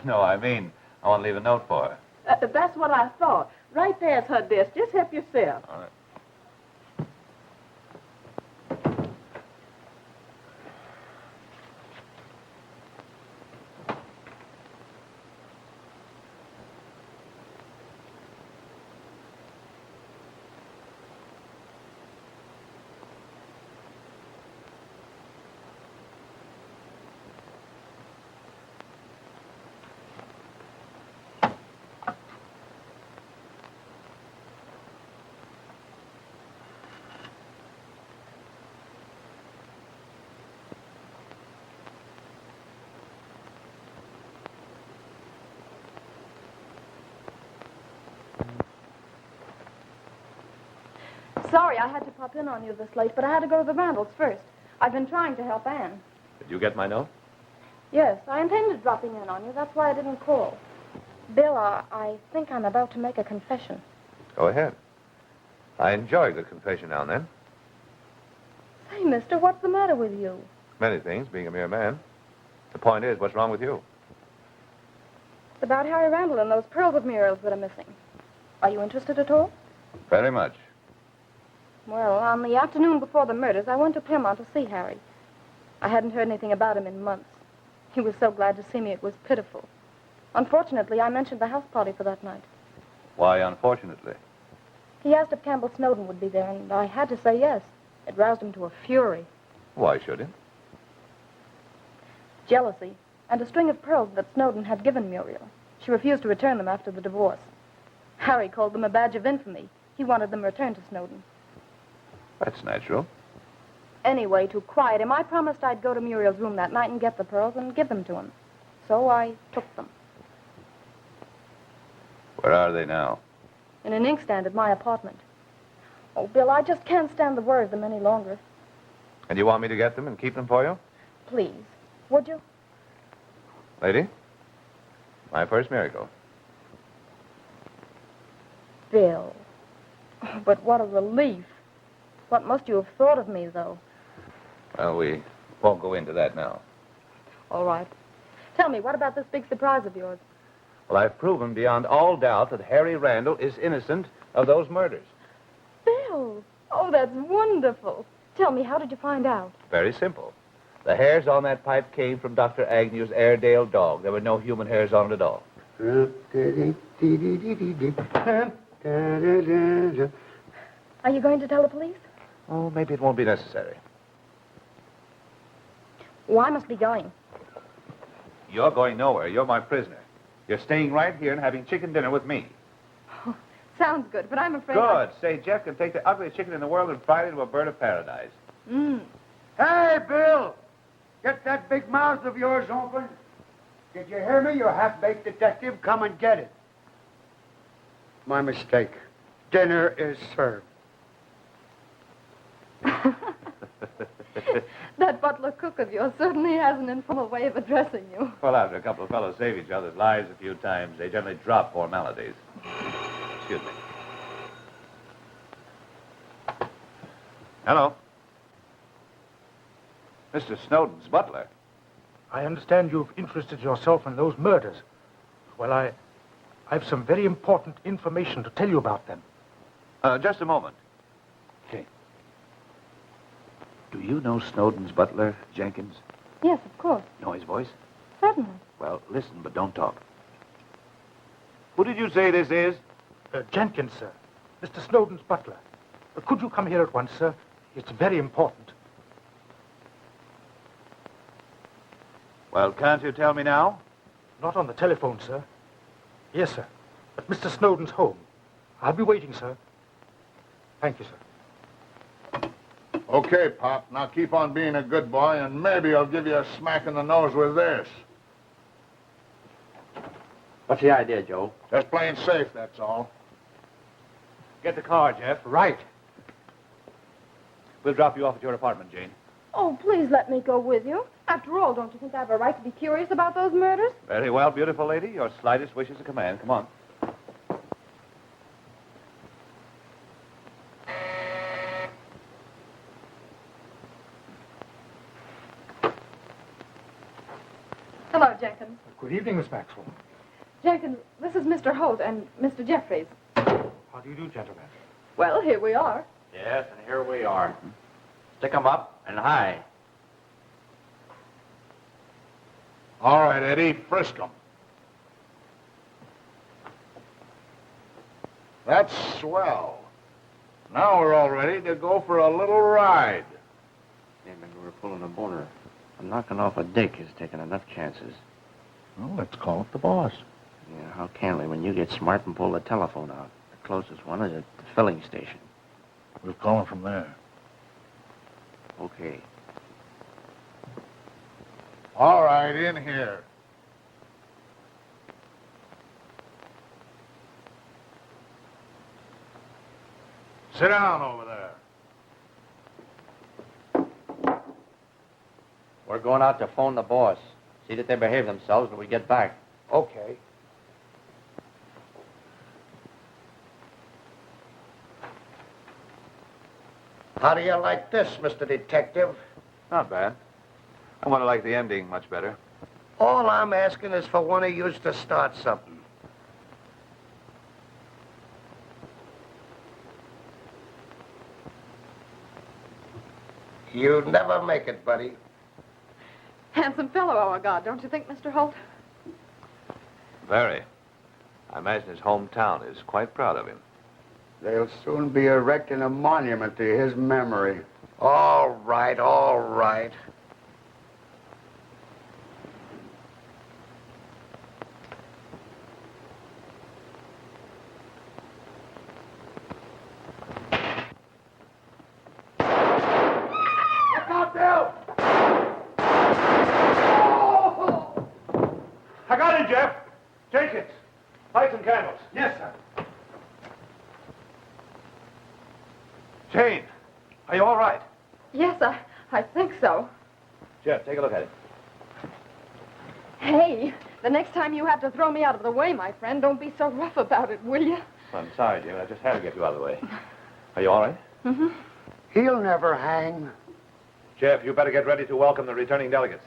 B: No, I mean, I want to leave a note for her.
Q: That's what I thought. Right there's her desk. Just help yourself.
B: All right.
H: Sorry I had to pop in on you this late, but I had to go to the Randalls first. I've been trying to help Anne.
B: Did you get my note?
H: Yes, I intended dropping in on you. That's why I didn't call. Bill, I think I'm about to make a confession.
B: Go ahead. I enjoy good confession now and then.
H: Say, mister, what's the matter with you?
B: Many things, being a mere man. The point is, what's wrong with you?
H: It's about Harry Randall and those pearls of Muriel's that are missing. Are you interested at all?
B: Very much.
H: Well, on the afternoon before the murders, I went to Piermont to see Harry. I hadn't heard anything about him in months. He was so glad to see me, it was pitiful. Unfortunately, I mentioned the house party for that night.
B: Why, unfortunately?
H: He asked if Campbell Snowden would be there, and I had to say yes. It roused him to a fury.
B: Why should he?
H: Jealousy, and a string of pearls that Snowden had given Muriel. She refused to return them after the divorce. Harry called them a badge of infamy. He wanted them returned to Snowden.
B: That's natural.
H: Anyway, to quiet him, I promised I'd go to Muriel's room that night and get the pearls and give them to him. So I took them.
B: Where are they now?
H: In an inkstand at my apartment. Oh, Bill, I just can't stand the worry of them any longer.
B: And you want me to get them and keep them for you?
H: Please, would you?
B: Lady, my first miracle.
H: Bill. Oh, but what a relief. What must you have thought of me, though?
B: Well, we won't go into that now.
H: All right. Tell me, what about this big surprise of yours?
B: Well, I've proven beyond all doubt that Harry Randall is innocent of those murders.
H: Bill! Oh, that's wonderful. Tell me, how did you find out?
B: Very simple. The hairs on that pipe came from Dr. Agnew's Airedale dog. There were no human hairs on it at all.
H: Are you going to tell the police?
B: Oh, maybe it won't be necessary.
H: Oh, I must be going.
B: You're going nowhere. You're my prisoner. You're staying right here and having chicken dinner with me.
H: Oh, sounds good, but I'm afraid...
B: Good. Say, Jeff can take the ugliest chicken in the world and fry it into a bird of paradise.
A: Hey, Bill! Get that big mouth of yours open. Did you hear me, you half-baked detective? Come and get it. My mistake. Dinner is served.
H: That butler cook of yours certainly has an informal way of addressing you.
B: Well, after a couple of fellows save each other's lives a few times, they generally drop formalities. Excuse me. Hello. Mr. Snowden's butler.
R: I understand you've interested yourself in those murders. Well, I've some very important information to tell you about them.
B: Just a moment.
R: Okay.
B: Do you know Snowden's butler, Jenkins?
H: Yes, of course.
B: Know his voice?
H: Certainly.
B: Well, listen, but don't talk. Who did you say this is?
R: Jenkins, sir. Mr. Snowden's butler. Could you come here at once, sir? It's very important.
B: Well, can't you tell me now?
R: Not on the telephone, sir. Yes, sir. At Mr. Snowden's home. I'll be waiting, sir. Thank you, sir.
C: Okay, Pop. Now keep on being a good boy, and maybe I'll give you a smack in the nose with this.
M: What's the idea, Joe?
C: Just playing safe, that's all.
B: Get the car, Jeff.
R: Right.
B: We'll drop you off at your apartment, Jane.
H: Oh, please let me go with you. After all, don't you think I have a right to be curious about those murders?
B: Very well, beautiful lady. Your slightest wish is a command. Come on.
H: Hello, Jenkins.
R: Good evening, Miss Maxwell.
H: Jenkins, this is Mr. Holt and Mr. Jeffries.
R: How do you do, gentlemen?
H: Well, here we are.
M: Yes, and here we are. Stick 'em up and high.
C: All right, Eddie, frisk 'em. That's swell. Now we're all ready to go for a little ride.
M: Yeah, maybe we're pulling a boner. And knocking off a dick is taking enough chances.
C: Well, let's call up the boss.
M: Yeah, how can we when you get smart and pull the telephone out? The closest one is at the filling station.
C: We'll call him from there.
M: Okay.
C: All right, in here. Sit down over there.
M: We're going out to phone the boss. See that they behave themselves when we get back.
A: Okay. How do you like this, Mr. Detective?
B: Not bad. I want to like the ending much better.
A: All I'm asking is for one of yous to start something. You never make it, buddy.
H: Handsome fellow, our God, don't you think, Mr. Holt?
B: Very. I imagine his hometown is quite proud of him.
A: They'll soon be erecting a monument to his memory. All right, all right. Look out, Bill! Oh!
P: I got him, Jeff. Jenkins, light some candles.
R: Yes, sir.
B: Jane, are you all right?
H: Yes, I think so.
B: Jeff, take a look at it.
H: Hey, the next time you have to throw me out of the way, my friend, don't be so rough about it, will you?
B: I'm sorry, Jane. I just had to get you out of the way. Are you all right?
H: Mm-hmm.
A: He'll never hang.
P: Jeff, you better get ready to welcome the returning delegates.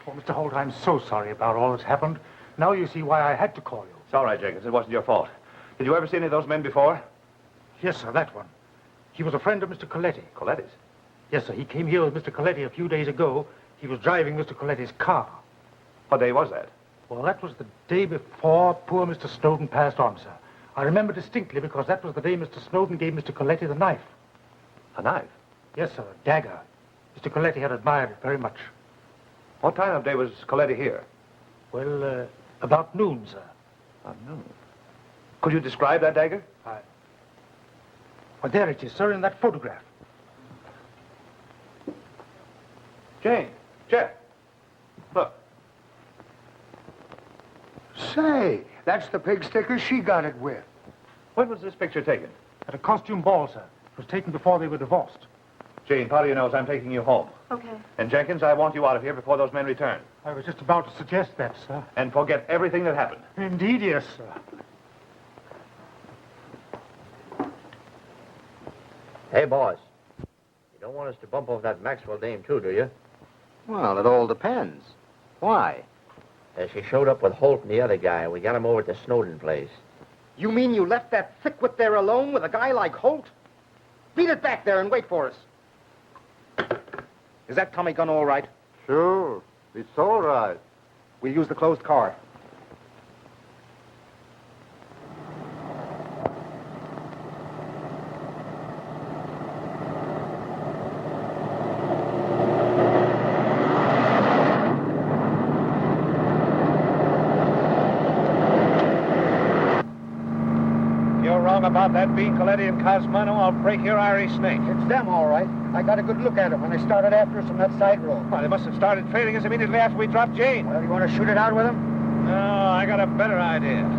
R: Oh, Mr. Holt, I'm so sorry about all that's happened. Now you see why I had to call you.
P: It's all right, Jenkins. It wasn't your fault. Did you ever see any of those men before?
R: Yes, sir, that one. He was a friend of Mr. Coletti.
P: Coletti's?
R: Yes, sir. He came here with Mr. Coletti a few days ago. He was driving Mr. Coletti's car.
P: What day was that?
R: Well, that was the day before poor Mr. Snowden passed on, sir. I remember distinctly because that was the day Mr. Snowden gave Mr. Coletti the knife.
P: A knife?
R: Yes, sir, a dagger. Mr. Coletti had admired it very much.
P: What time of day was Coletti here?
R: Well, about noon, sir.
P: About noon. Could you describe that dagger?
R: Well, there it is, sir, in that photograph.
P: Jane, Jeff, look.
A: Say, that's the pig sticker she got it with.
P: When was this picture taken?
R: At a costume ball, sir. It was taken before they were divorced.
P: Jane, part of you knows I'm taking you home.
H: Okay.
P: And Jenkins, I want you out of here before those men return.
R: I was just about to suggest that, sir.
P: And forget everything that happened.
R: Indeed, yes, sir.
M: Hey, boss. You don't want us to bump off that Maxwell dame, too, do you?
E: Well, it all depends. Why?
M: She showed up with Holt and the other guy. We got him over at the Snowden place.
I: You mean you left that thickwit there alone with a guy like Holt? Beat it back there and wait for us. Is that Tommy gun all right?
J: Sure. It's all right.
I: We'll use the closed car.
P: About that being Coletti and Cosmano, I'll break your Irish snake.
A: It's them, all right. I got a good look at them when they started after us on that side road.
P: Well, they must have started trailing us immediately after we dropped Jane.
A: Well, you want to shoot it out with them?
P: No, I got a better idea.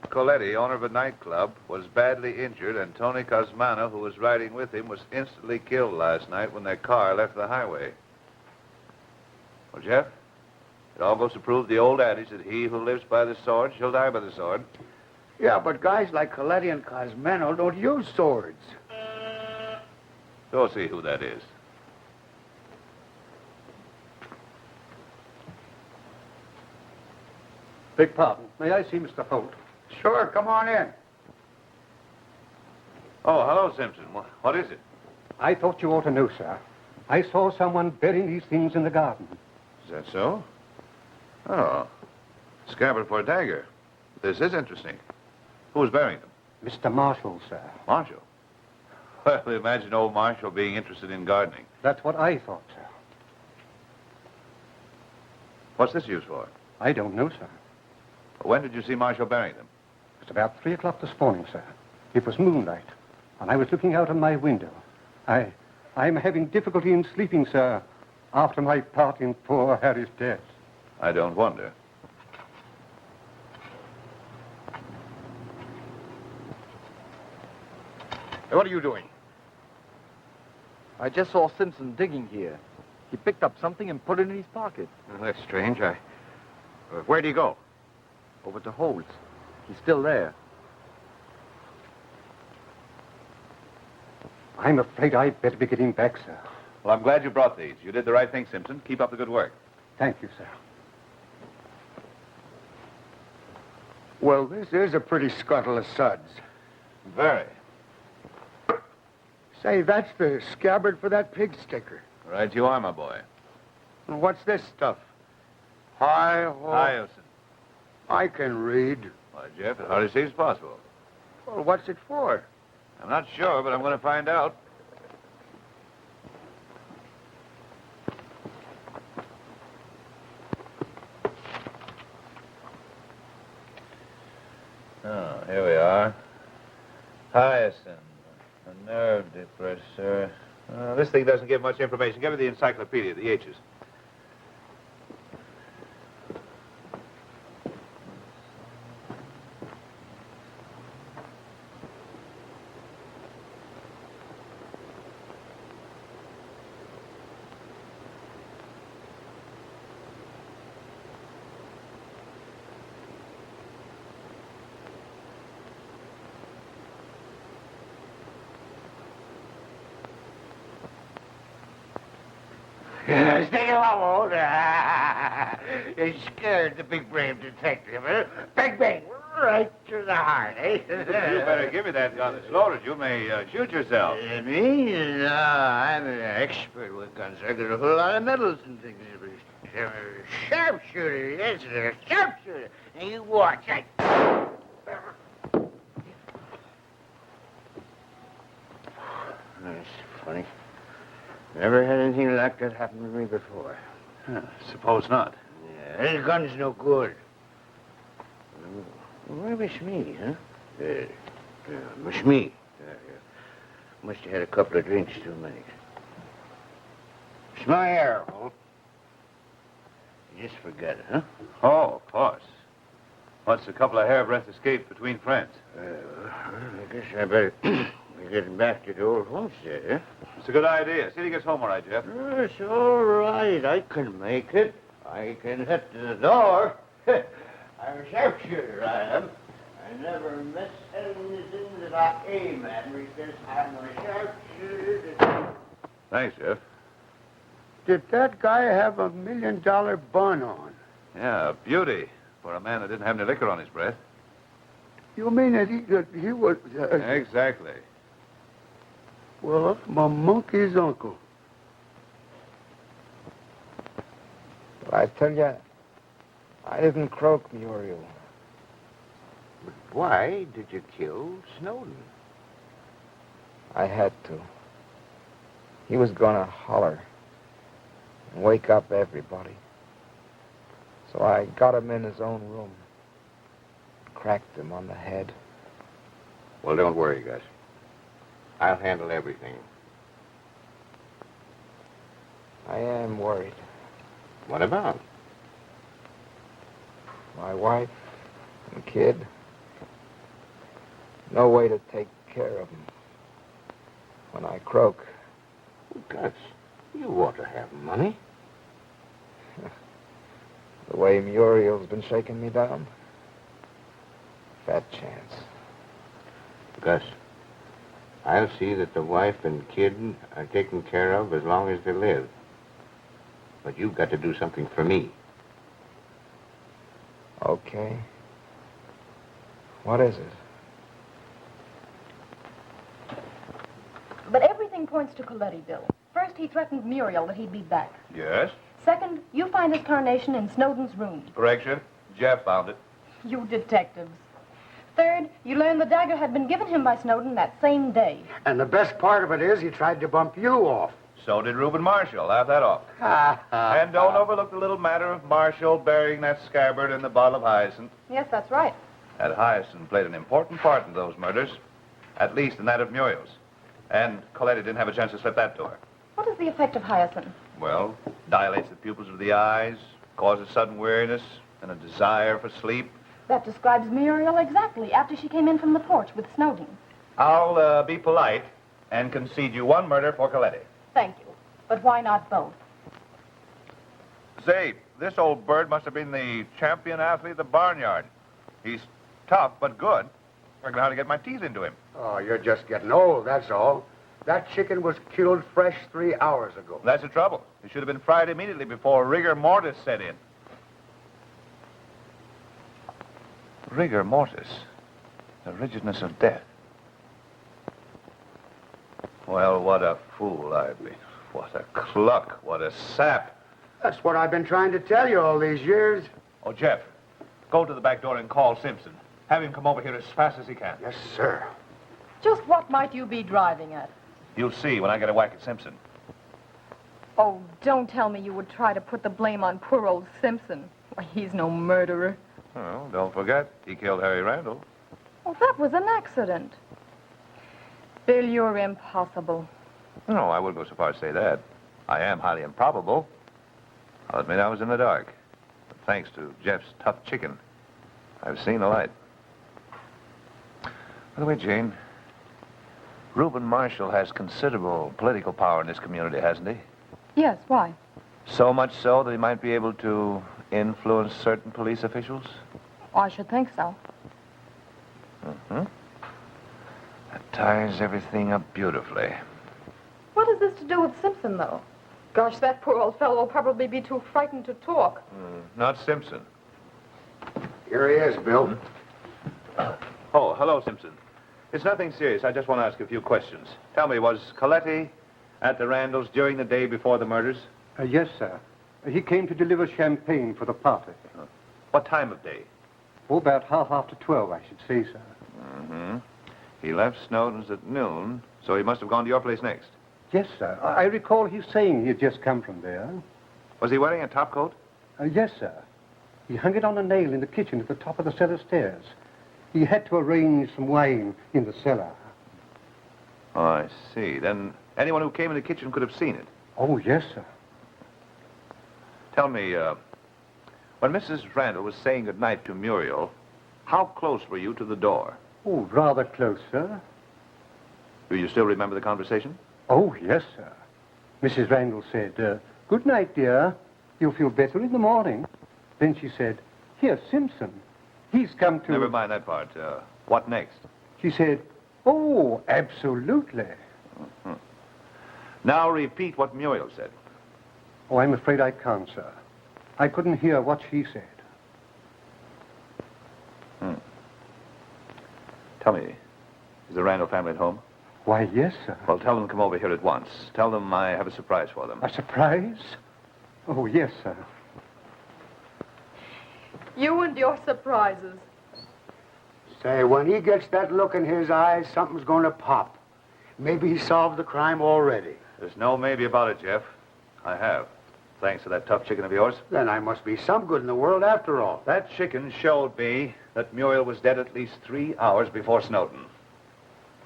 B: Coletti, owner of a nightclub, was badly injured, and Tony Cosmano, who was riding with him, was instantly killed last night when their car left the highway. Well, Jeff, it all goes to prove the old adage that he who lives by the sword shall die by the sword.
A: Yeah, but guys like Coletti and Cosmano don't use swords.
B: Go see who that is.
N: Beg pardon. May I see Mr. Holt?
A: Sure, come on in.
B: Oh, hello, Simpson. What is it?
N: I thought you ought to know, sir. I saw someone burying these things in the garden.
B: Is that so? Oh, scabbard for a dagger. This is interesting. Who's burying them?
N: Mr. Marshall, sir.
B: Marshall? Well, imagine old Marshall being interested in gardening.
N: That's what I thought, sir.
B: What's this used for?
N: I don't know, sir.
B: When did you see Marshal Barrington?
N: It was about 3 o'clock this morning, sir. It was moonlight, and I was looking out of my window. I'm having difficulty in sleeping, sir, after my part in poor Harry's death.
B: I don't wonder.
I: Hey, what are you doing?
E: I just saw Simpson digging here. He picked up something and put it in his pocket.
I: Well, that's strange. Where'd he go?
E: Over to Holt's. He's still there.
N: I'm afraid I'd better be getting back, sir.
B: Well, I'm glad you brought these. You did the right thing, Simpson. Keep up the good work.
N: Thank you, sir.
A: Well, this is a pretty scuttle of suds.
B: Very.
A: Say, that's the scabbard for that pig sticker.
B: Right you are, my boy.
A: And what's this stuff?
B: Hyacinth.
A: I can read.
B: Why, Jeff, it hardly seems possible.
A: Well, what's it for?
B: I'm not sure, but I'm going to find out. Oh, here we are. Hyacinth, a nerve depressor. This thing doesn't give much information. Give me the encyclopedia, the H's.
C: Stay along. You scared the big brave detective, huh? Bang, bang, right to the heart, eh?
B: You better give me that gun. It's loaded. You may shoot yourself.
C: Me? No, I'm an expert with guns. I got a whole lot of medals and things. I'm a sharpshooter, yes, sir, a sharpshooter. Now you watch. That's funny. Never had anything like that happen to me before.
B: Suppose not.
C: Yeah, this gun's no good. Where was me, huh? Was me. Must have had a couple of drinks too many. It's my air, Holt. You just forget it, huh?
B: Oh, of course. What's a couple of hairbreadth escapes between friends?
C: I guess I better be getting back to the old homestead, huh?
B: It's a good idea. See if he gets home all right, Jeff.
C: It's all right. I can make it. I can hit the door. I'm a sharpshooter, I am. I never miss anything that I aim at because I'm a sharpshooter.
B: Thanks, Jeff.
A: Did that guy have $1 million bun on?
B: Yeah, a beauty for a man that didn't have any liquor on his breath.
A: You mean that he was...
B: Exactly.
A: Well, I'm a monkey's uncle.
E: But I tell you, I didn't croak Muriel.
C: But why did you kill Snowden?
E: I had to. He was gonna holler and wake up everybody. So I got him in his own room, cracked him on the head.
C: Well, don't worry, Gus. I'll handle everything.
E: I am worried.
C: What about?
E: My wife and kid. No way to take care of them. When I croak.
C: Gus, you ought to have money.
E: The way Muriel's been shaking me down. Fat chance.
C: Gus, I'll see that the wife and kid are taken care of as long as they live. But you've got to do something for me.
E: Okay. What is it?
H: But everything points to Coletti, Bill. First, he threatened Muriel that he'd be back.
B: Yes?
H: Second, you find his carnation in Snowden's room.
B: Correction. Jeff found it.
H: You detectives. Third, you learned the dagger had been given him by Snowden that same day.
A: And the best part of it is he tried to bump you off.
B: So did Reuben Marshall. Laugh that off. And don't overlook the little matter of Marshall burying that scabbard in the bottle of hyacinth.
H: Yes, that's right.
B: That hyacinth played an important part in those murders, at least in that of Muriel's. And Coletti didn't have a chance to slip that to her.
H: What is the effect of hyacinth?
B: Well, dilates the pupils of the eyes, causes sudden weariness, and a desire for sleep.
H: That describes Muriel exactly after she came in from the porch with Snowden.
B: I'll be polite and concede you one murder for Coletti.
H: Thank you. But why not both?
B: Say, this old bird must have been the champion athlete of the barnyard. He's tough but good. I don't know how to get my teeth into him.
A: Oh, you're just getting old, that's all. That chicken was killed fresh 3 hours ago.
B: That's the trouble. It should have been fried immediately before rigor mortis set in. Rigor mortis? The rigidness of death. Well, what a fool I've been. What a cluck. What a sap.
A: That's what I've been trying to tell you all these years.
B: Oh, Jeff, go to the back door and call Simpson. Have him come over here as fast as he can.
A: Yes, sir.
H: Just what might you be driving at?
B: You'll see when I get a whack at Simpson.
H: Oh, don't tell me you would try to put the blame on poor old Simpson. Why, he's no murderer.
B: Well, don't forget, he killed Harry Randall.
H: Oh, that was an accident. Bill, you're impossible.
B: No, I wouldn't go so far as to say that. I am highly improbable. I'll admit I was in the dark. But thanks to Jeff's tough chicken, I've seen the light. By the way, Jane, Reuben Marshall has considerable political power in this community, hasn't he?
H: Yes, why?
B: So much so that he might be able to influence certain police officials?
H: Oh, I should think so.
B: Mm-hmm. That ties everything up beautifully.
H: What has this to do with Simpson, though? Gosh, that poor old fellow will probably be too frightened to talk.
B: Not Simpson.
A: Here he is, Bill.
B: Oh, hello, Simpson. It's nothing serious. I just want to ask a few questions. Tell me, was Coletti at the Randalls during the day before the murders?
N: Yes, sir. He came to deliver champagne for the party.
B: What time of day?
N: Oh, about 12:30, I should say, sir.
B: Mm-hmm. He left Snowden's at noon, so he must have gone to your place next.
N: Yes, sir. I recall he saying he had just come from there.
B: Was he wearing a topcoat?
N: Yes, sir. He hung it on a nail in the kitchen at the top of the cellar stairs. He had to arrange some wine in the cellar.
B: Oh, I see. Then anyone who came in the kitchen could have seen it.
N: Oh, yes, sir.
B: Tell me, when Mrs. Randall was saying goodnight to Muriel, how close were you to the door?
N: Oh, rather close, sir.
B: Do you still remember the conversation?
N: Oh, yes, sir. Mrs. Randall said, "Good night, dear. You'll feel better in the morning." Then she said, "Here's Simpson. He's come to..."
B: Never mind that part. What next?
N: She said, "Oh, absolutely."
B: Mm-hmm. Now repeat what Muriel said.
N: Oh, I'm afraid I can't, sir. I couldn't hear what she said.
B: Tell me, is the Randall family at home?
N: Why, yes, sir.
B: Well, tell them to come over here at once. Tell them I have a surprise for them.
N: A surprise? Oh, yes, sir.
H: You and your surprises.
A: Say, when he gets that look in his eyes, something's going to pop. Maybe he solved the crime already.
B: There's no maybe about it, Jeff. I have. Thanks to that tough chicken of yours.
A: Then I must be some good in the world after all.
B: That chicken showed me that Muriel was dead at least 3 hours before Snowden.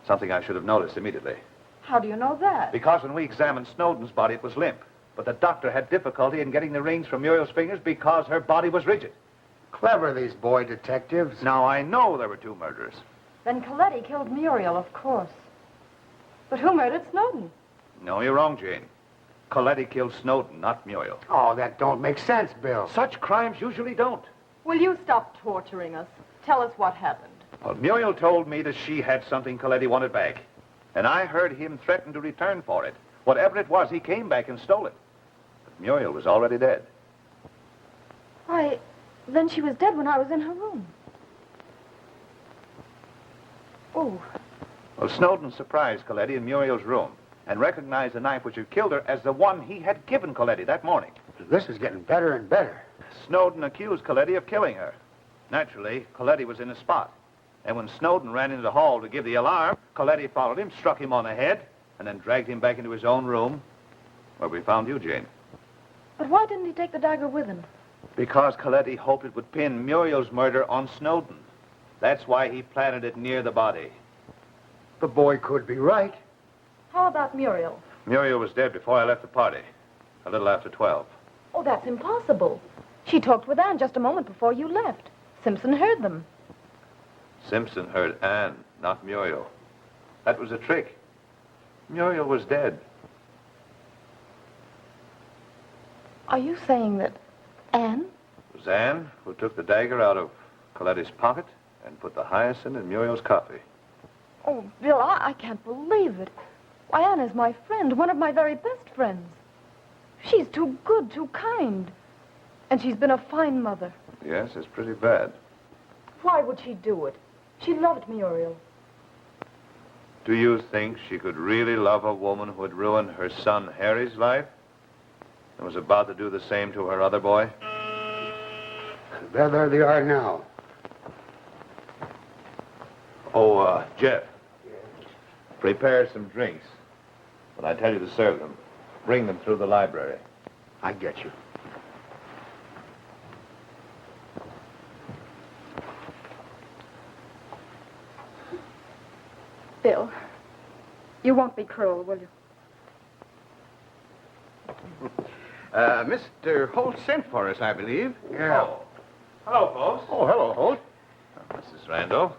B: Something I should have noticed immediately.
H: How do you know that?
B: Because when we examined Snowden's body, it was limp. But the doctor had difficulty in getting the rings from Muriel's fingers because her body was rigid.
A: Clever, these boy detectives.
B: Now, I know there were 2 murderers.
H: Then Coletti killed Muriel, of course. But who murdered Snowden?
B: No, you're wrong, Jane. Coletti killed Snowden, not Muriel.
A: Oh, that don't make sense, Bill.
B: Such crimes usually don't.
H: Will you stop torturing us? Tell us what happened.
B: Well, Muriel told me that she had something Coletti wanted back. And I heard him threaten to return for it. Whatever it was, he came back and stole it. But Muriel was already dead.
H: Why, then she was dead when I was in her room. Oh.
B: Well, Snowden surprised Coletti in Muriel's room and recognized the knife which had killed her as the one he had given Coletti that morning.
A: This is getting better and better.
B: Snowden accused Coletti of killing her. Naturally, Coletti was in the spot. And when Snowden ran into the hall to give the alarm, Coletti followed him, struck him on the head, and then dragged him back into his own room Where we found you, Jane.
H: But why didn't he take the dagger with him?
B: Because Coletti hoped it would pin Muriel's murder on Snowden. That's why he planted it near the body.
A: The boy could be right.
H: How about Muriel?
B: Muriel was dead before I left the party, a little after 12.
H: Oh, that's impossible. She talked with Anne just a moment before you left. Simpson heard them.
B: Simpson heard Anne, not Muriel. That was a trick. Muriel was dead.
H: Are you saying that Anne?
B: It was Anne who took the dagger out of Coletti's pocket and put the hyacinth in Muriel's coffee.
H: Oh, Bill, I can't believe it. Why, Anne is my friend, one of my very best friends. She's too good, too kind. And she's been a fine mother.
B: Yes, it's pretty bad.
H: Why would she do it? She loved Muriel.
B: Do you think she could really love a woman who had ruined her son Harry's life and was about to do the same to her other boy?
A: There they are now.
B: Oh, Jeff. Prepare some drinks. When I tell you to serve them, bring them through the library.
A: I get you.
H: Bill, you won't be cruel, will you?
C: Mr. Holt sent for us, I believe.
A: Yeah.
B: Oh. Hello, folks.
C: Oh, hello, Holt.
B: Mrs. Randall.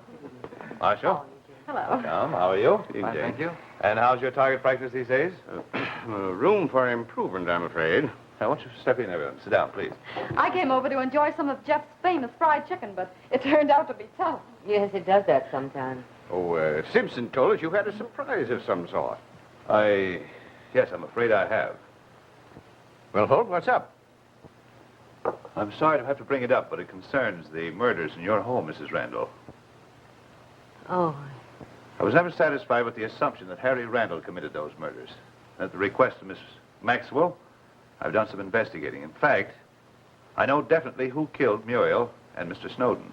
B: Marshall.
H: Hello.
B: Tom, how are you?
C: Fine, thank you.
B: And how's your target practice these days?
C: Room for improvement, I'm afraid.
B: Now, why don't you step in, everyone? Sit down, please.
H: I came over to enjoy some of Jeff's famous fried chicken, but it turned out to be tough.
F: Yes, it does that sometimes.
C: Oh, Simpson told us you had a surprise of some sort.
B: Yes, I'm afraid I have.
C: Well, Holt, what's up?
B: I'm sorry to have to bring it up, but it concerns the murders in your home, Mrs. Randall.
F: Oh,
B: I was never satisfied with the assumption that Harry Randall committed those murders. At the request of Miss Maxwell, I've done some investigating. In fact, I know definitely who killed Muriel and Mr. Snowden.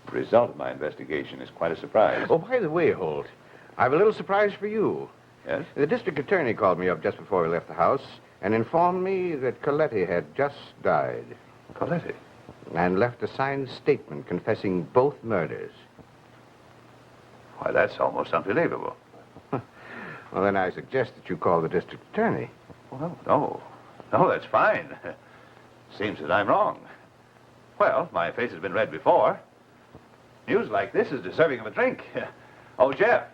B: The result of my investigation is quite a surprise.
C: Oh, by the way, Holt, I have a little surprise for you.
B: Yes?
C: The district attorney called me up just before we left the house and informed me that Coletti had just died.
B: Coletti?
C: And left a signed statement confessing both murders.
B: Why, that's almost unbelievable.
C: Well, then I suggest that you call the district attorney.
B: Well, no. No, that's fine. Seems that I'm wrong. Well, my face has been read before. News like this is deserving of a drink. Oh, Jeff.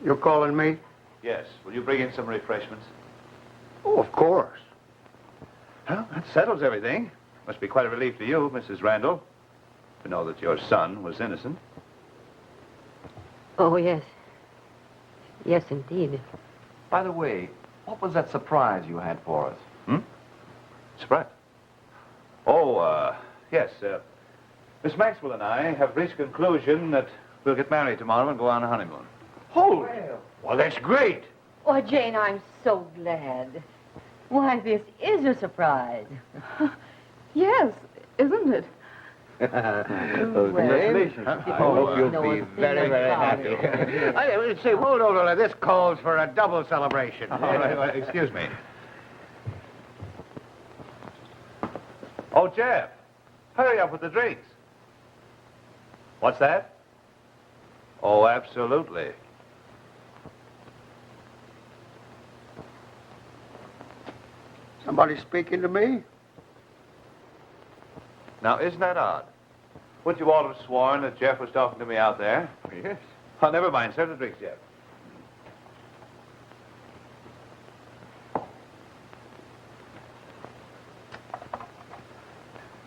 A: You're calling me?
B: Yes. Will you bring in some refreshments?
A: Oh, of course.
B: Well, that settles everything. Must be quite a relief to you, Mrs. Randall, to know that your son was innocent.
F: oh, yes. Yes, indeed.
S: By the way, what was that surprise you had for us?
B: Surprise. Oh, yes. Miss Maxwell and I have reached a conclusion that we'll get married tomorrow and go on a honeymoon.
C: Holy! Well, that's great.
F: Oh, Jane, I'm so glad. Why, this is a surprise.
H: Yes, isn't it?
C: Congratulations. I hope you'll be very, very happy. I would say, hold on, this calls for a double celebration.
B: All right, well, excuse me. Oh, Jeff, hurry up with the drinks. What's that? Oh, absolutely.
A: Somebody speaking to me?
B: Now, isn't that odd? Would you all have sworn that Jeff was talking to me out there?
C: Yes.
B: Oh, never mind. Serve the drinks, Jeff.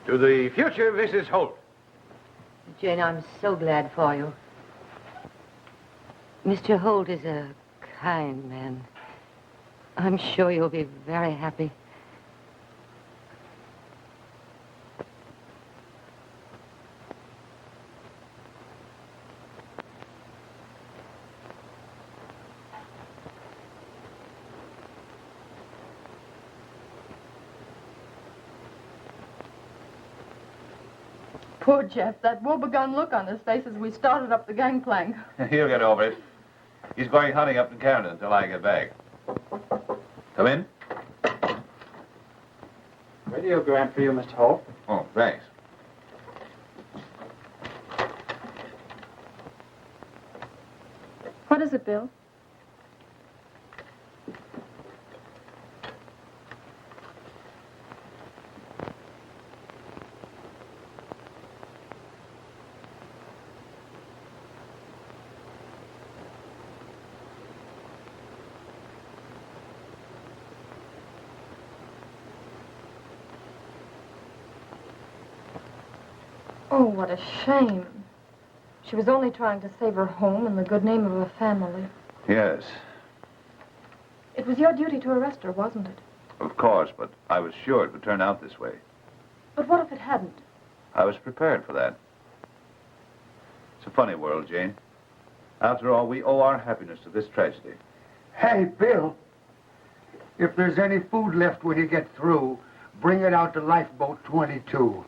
C: To the future Mrs. Holt.
F: Jane, I'm so glad for you. Mr. Holt is a kind man. I'm sure you'll be very happy.
H: Poor Jeff, that woebegone look on his face as we started up the gangplank.
B: He'll get over it. He's going hunting up in Canada until I get back. Come in.
L: Radiogram for you, Mr. Holt.
B: Oh, thanks.
H: What is it, Bill? Oh, what a shame. She was only trying to save her home and the good name of her family.
B: Yes,
H: It was your duty to arrest her, wasn't it?
B: of course, but I was sure it would turn out this way.
H: But what if it hadn't?
B: I was prepared for that. It's a funny world, Jane. After all, we owe our happiness to this tragedy.
A: Hey, Bill, if there's any food left when you get through, bring it out to Lifeboat 22.